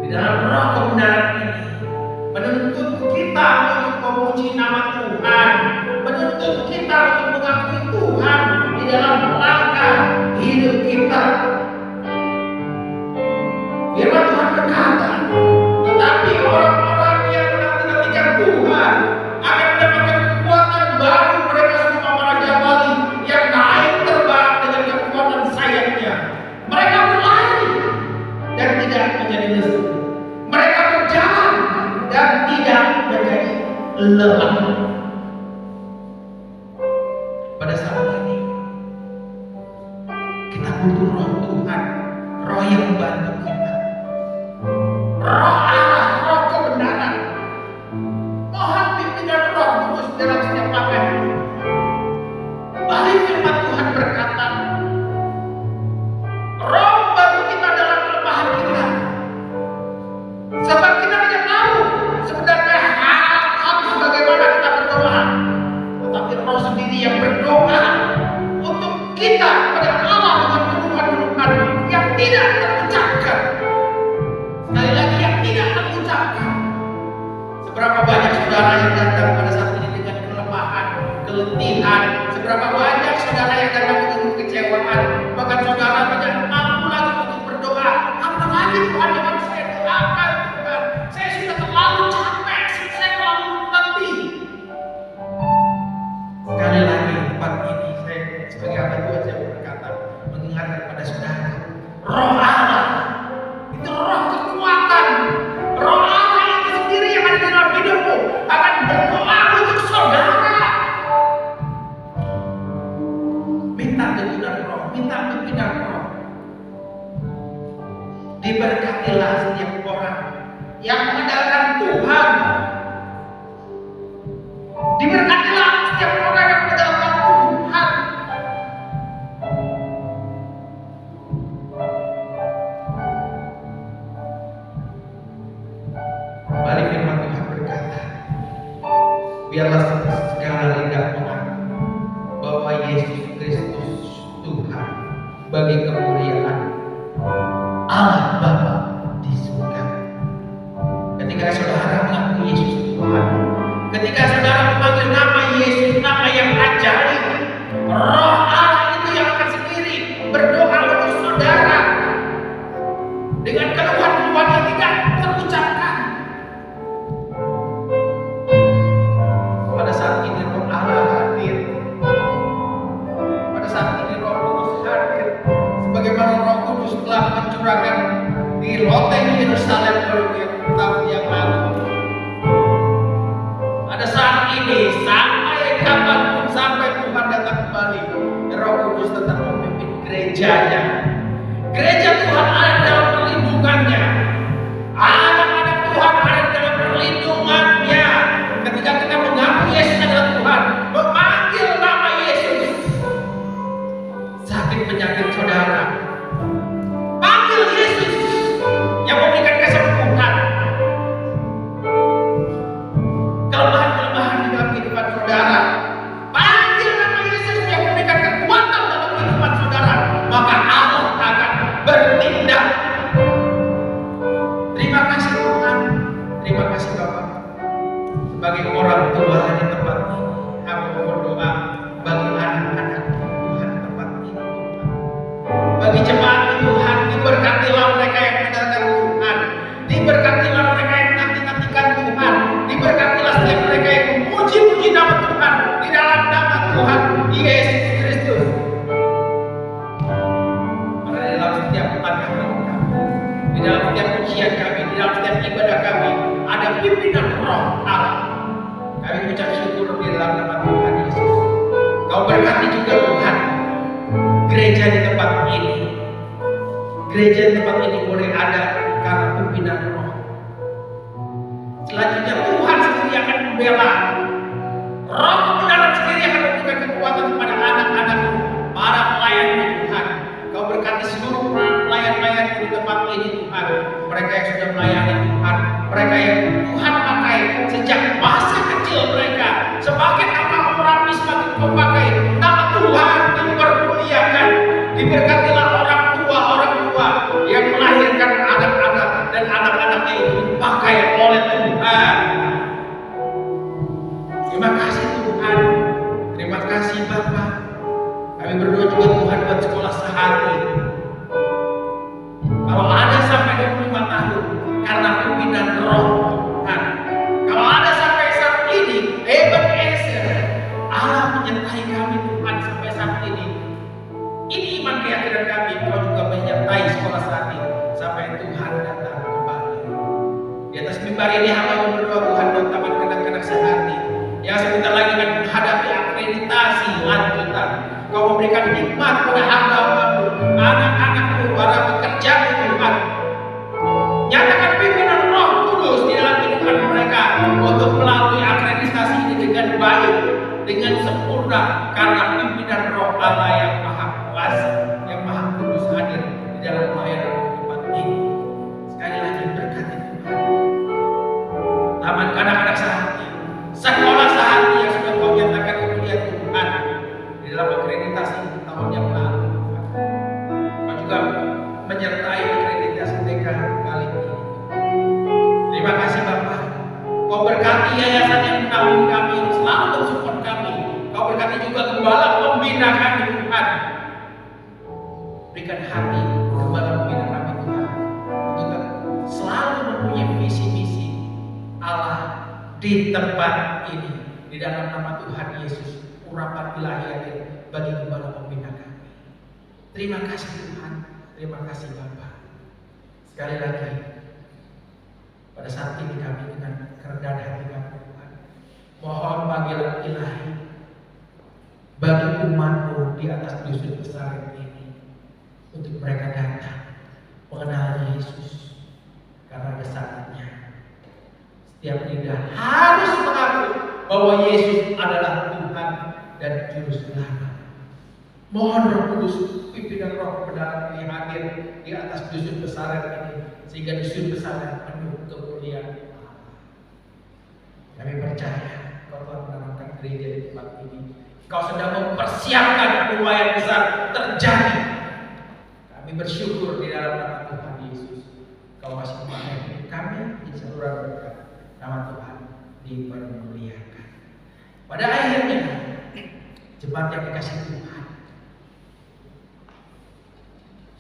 di dalam roh kebenaran ini menuntut kita untuk memuji nama Tuhan, menuntut kita untuk mengakui Tuhan di dalam langkah hidup kita. Firman Tuhan berkata, tetapi orang-orang yang menanti-nantikan Tuhan akan mendapatkan kekuatan baru. Mereka semua para jabali yang naik terbang dengan kekuatan sayapnya. Mereka berlari dan tidak menjadi lesu. Mereka berjalan dan tidak menjadi lelah. Pada saat ini kita butuh roh Tuhan, roh yang membantu kita, roh Allah, roh kebenaran. Mohon pimpinan Roh Kudus dalam setiap langkah. Balik firman Tuhan berkata, roh membantu kita dalam kelemahan kita, sebab kita tidak tahu sebenarnya harus bagaimana kita berdoa, tetapi Roh sendiri yang berdoa untuk kita kepada Allah dengan keluhan-keluhan yang tidak terucapkan. Sekali lagi, yang tidak terucapkan. Seberapa banyak saudara yang datang pada saat ini dengan kelemahan, keletihan, seberapa banyak saudara yang datang dengan kekecewaan, bahkan saudara tidak mampu lagi untuk berdoa. Apalagi Tuhan yang harus saya doakan, Tuhan, saya sudah terlalu capek, saya terlalu letih. Sekali lagi tempat ini saya sebagai hamba Tuhan saya berkata, mengingatkan kepada saudara, roh Allah itu roh kekuatan, roh Allah itu sendiri yang ada di dalam hidupmu akan berdoa untuk saudara. Minta tuntunan roh, minta pimpinan roh. Diberkatilah setiap orang yang mengandalkan Tuhan. Diberkatilah setiap orang yang mengandalkan Tuhan. Balik firman Tuhan berkata, biarlah segala lidah mengaku bahwa Yesus Kristus Tuhan bagi kemuliaan Allah Bapa di surga. Ketika saudara mengakui Yesus Tuhan, ketika saudara memanggil nama Yesus, nama yang ajaib, roh Allah itu yang akan sendiri berdoa untuk saudara dengan keluhan-keluhan yang tidak terucapkan. Pada saat ini roh Allah hadir. Pada saat ini roh Kudus hadir. Sebagaimana roh Kudus telah mencurahkan di loteng Yerusalem tahun yang lalu. Pada saat ini sampai kapanpun, sampai Tuhan datang kembali, roh Kudus tetap memimpin gerejanya. Gereja Tuhan ada dalam perlindungannya. Anak-anak Tuhan ada dalam perlindungannya. Ketika kita mengaku Yesus adalah Tuhan, memanggil nama Yesus, sakit penyakit saudara, panggil Yesus yang memberikan kesembuhan. Kelemahan-kelemahan di dalam kehidupan saudara, panggil nama Yesus yang memberikan kekuatan dalam kehidupan saudara, maka Allah akan bertindak. Terima Terima kasih Bapak. Sebagai orang tua di tempat ini, hamba berdoa bagi anak-anak Tuhan di tempat ini. Bagi jemaat Tuhan, diberkatilah mereka yang mendengarkan Tuhan, diberkatilah mereka yang nanti-nantikan Tuhan, diberkatilah setiap mereka yang memuji-muji nama Tuhan di dalam nama Tuhan Yesus Kristus. Karena di dalam setiap langkah kami, di dalam setiap pujian kami, di dalam setiap ibadah kami, ada pimpinan Roh Allah. Kami mengucap syukur di dalam nama Tuhan Yesus. Kau berkati juga Tuhan gereja di tempat ini. Gereja di tempat ini boleh ada karena pimpinan Roh. Selanjutnya Tuhan sendiri akan membela. Roh kebenaran sendiri akan memberikan kekuatan kepada anak-anak para pelayan Tuhan. Kau berkati seluruh pelayan-pelayan di tempat ini Tuhan. Mereka yang sudah melayani Tuhan, mereka yang Tuhan pakai sejak masa kecil mereka. Semakin orang semakin memakai nama Tuhan dipermuliakan. Diberkatilah orang tua yang melahirkan anak-anak dan anak-anaknya itu dipakai oleh Tuhan. Terima kasih Tuhan. Terima kasih Bapa. Kami berdoa juga Tuhan buat sekolah sehati. Kalau ada sampai 25 tahun karena pimpinan Roh Tuhan. Kalau ada sampai saat ini, Allah menyertai kami Tuhan sampai saat ini. Ini iman keyakinan kami. Kau juga menyertai sekolah saat ini sampai Tuhan datang kembali. Di atas mimbar ini hamba berdoa Tuhan buat taman kanak-kanak sehati yang sebentar lagi akan menghadapi akreditasi lanjutan. Kau memberikan hikmat pada hamba-Mu, anak-anak-Mu, para pekerja Tuhan. Nyatakan pimpinan Roh Kudus di dalam kehidupan mereka untuk melalui akreditasi ini dengan baik, dengan sempurna, karena pimpinan Roh Allah yang Maha Kuasa, yang Maha Kudus hadir di dalam pelayanan tempat ini. Sekali lagi berkati Tuhan. Taman kanak-kanak sehati, sekolah sehati yang sudah Kau nyatakan kemuliaan Tuhan di dalam akreditasi tahun yang lalu. Kau juga menyertai akreditasi TK kali ini. Terima kasih Bapak. Kau berkati yayasan yang menaungi kami, selalu mensupport kami. Kau berkati juga gembala pembina kami Tuhan. Berikan hati gembala pembina kami Tuhan untuk selalu mempunyai visi-misi Allah di tempat ini. Di dalam nama Tuhan Yesus, urapan ilahi bagi gembala pembina kami. Terima kasih Tuhan. Terima kasih Bapa. Sekali lagi, pada saat ini kami dengan kerendahan hati kami Tuhan, mohon panggilan ilahi bagi umat-Mu di atas dusun besar ini, untuk mereka datang mengenal Yesus, karena ada saatnya setiap lidah harus mengaku bahwa Yesus adalah Tuhan dan Juru Selamat. Mohon Roh Kudus, pimpinan Roh kebenaran ini hadir di atas dusun besar ini, sehingga dusun besar penuh kemuliaan Allah. Kami percaya Kau telah menanamkan gereja di tempat ini. Kau sedang mempersiapkan penuaian besar terjadi. Kami bersyukur di dalam nama Tuhan Yesus. Kau masih memakai kami di saluran berkat. Nama Tuhan dipermuliakan. Pada akhirnya, jemaat yang dikasih Tuhan,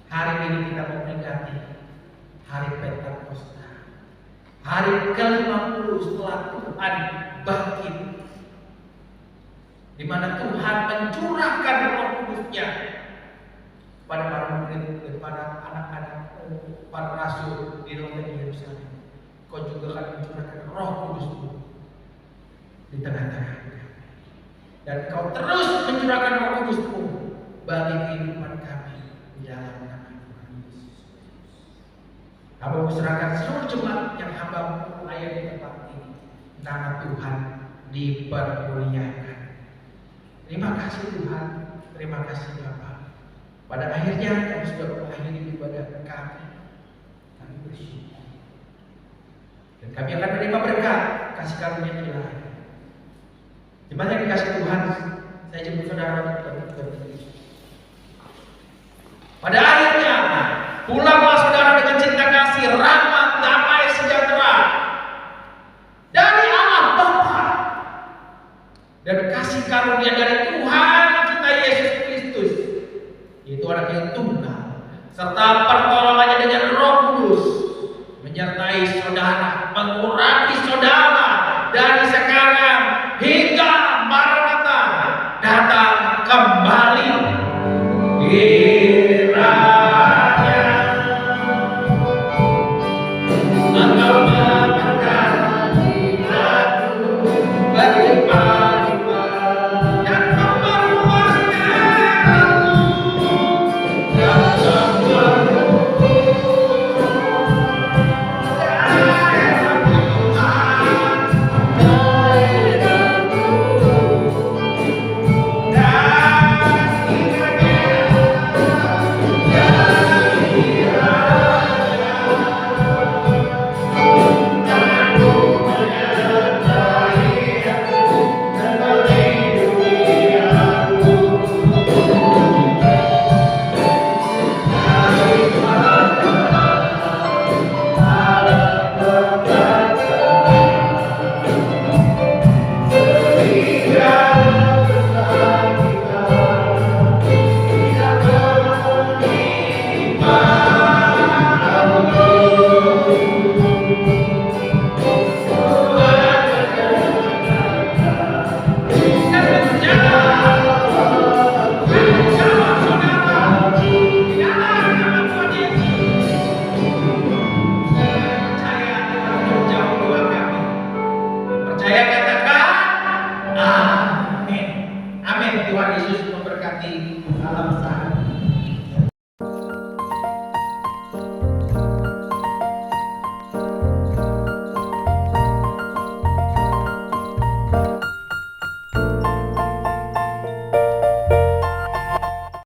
hari ini kita memperingati hari Pentakosta, hari ke-50 setelah Tuhan bangkit, di mana Tuhan mencurahkan Roh Kudus-Nya pada para murid, kepada anak-anak, para rasul di lautan Yerusalem. Kau juga akan mencurahkan Roh Kudus-Mu di tengah-tengah kami. Dan Kau terus mencurahkan Roh Kudus-Mu bagi kehidupan kami di dalam nama Tuhan Yesus. Hamba serahkan seluruh jemaat yang hamba melayani di tempat ini. Nama Tuhan dipermuliakan. Terima kasih Tuhan, terima kasih Bapa. Pada akhirnya kami sudah mengakhiri ibadah kami. Kami bersyukur. Dan kami akan menerima berkat kasih karunia ilahi. Jemaat yang dikasih Tuhan, saya jemput saudara berdiri. Pada akhirnya, pulanglah saudara dengan cinta kasih, rahmat, damai, sejahtera. dan kasih karunia dari Tuhan kita Yesus Kristus, yaitu Anak yang tunggal, serta pertolongannya dengan Roh Kudus menyertai saudara, mengurapi saudara dari sekarang hingga Maranatha datang kembali.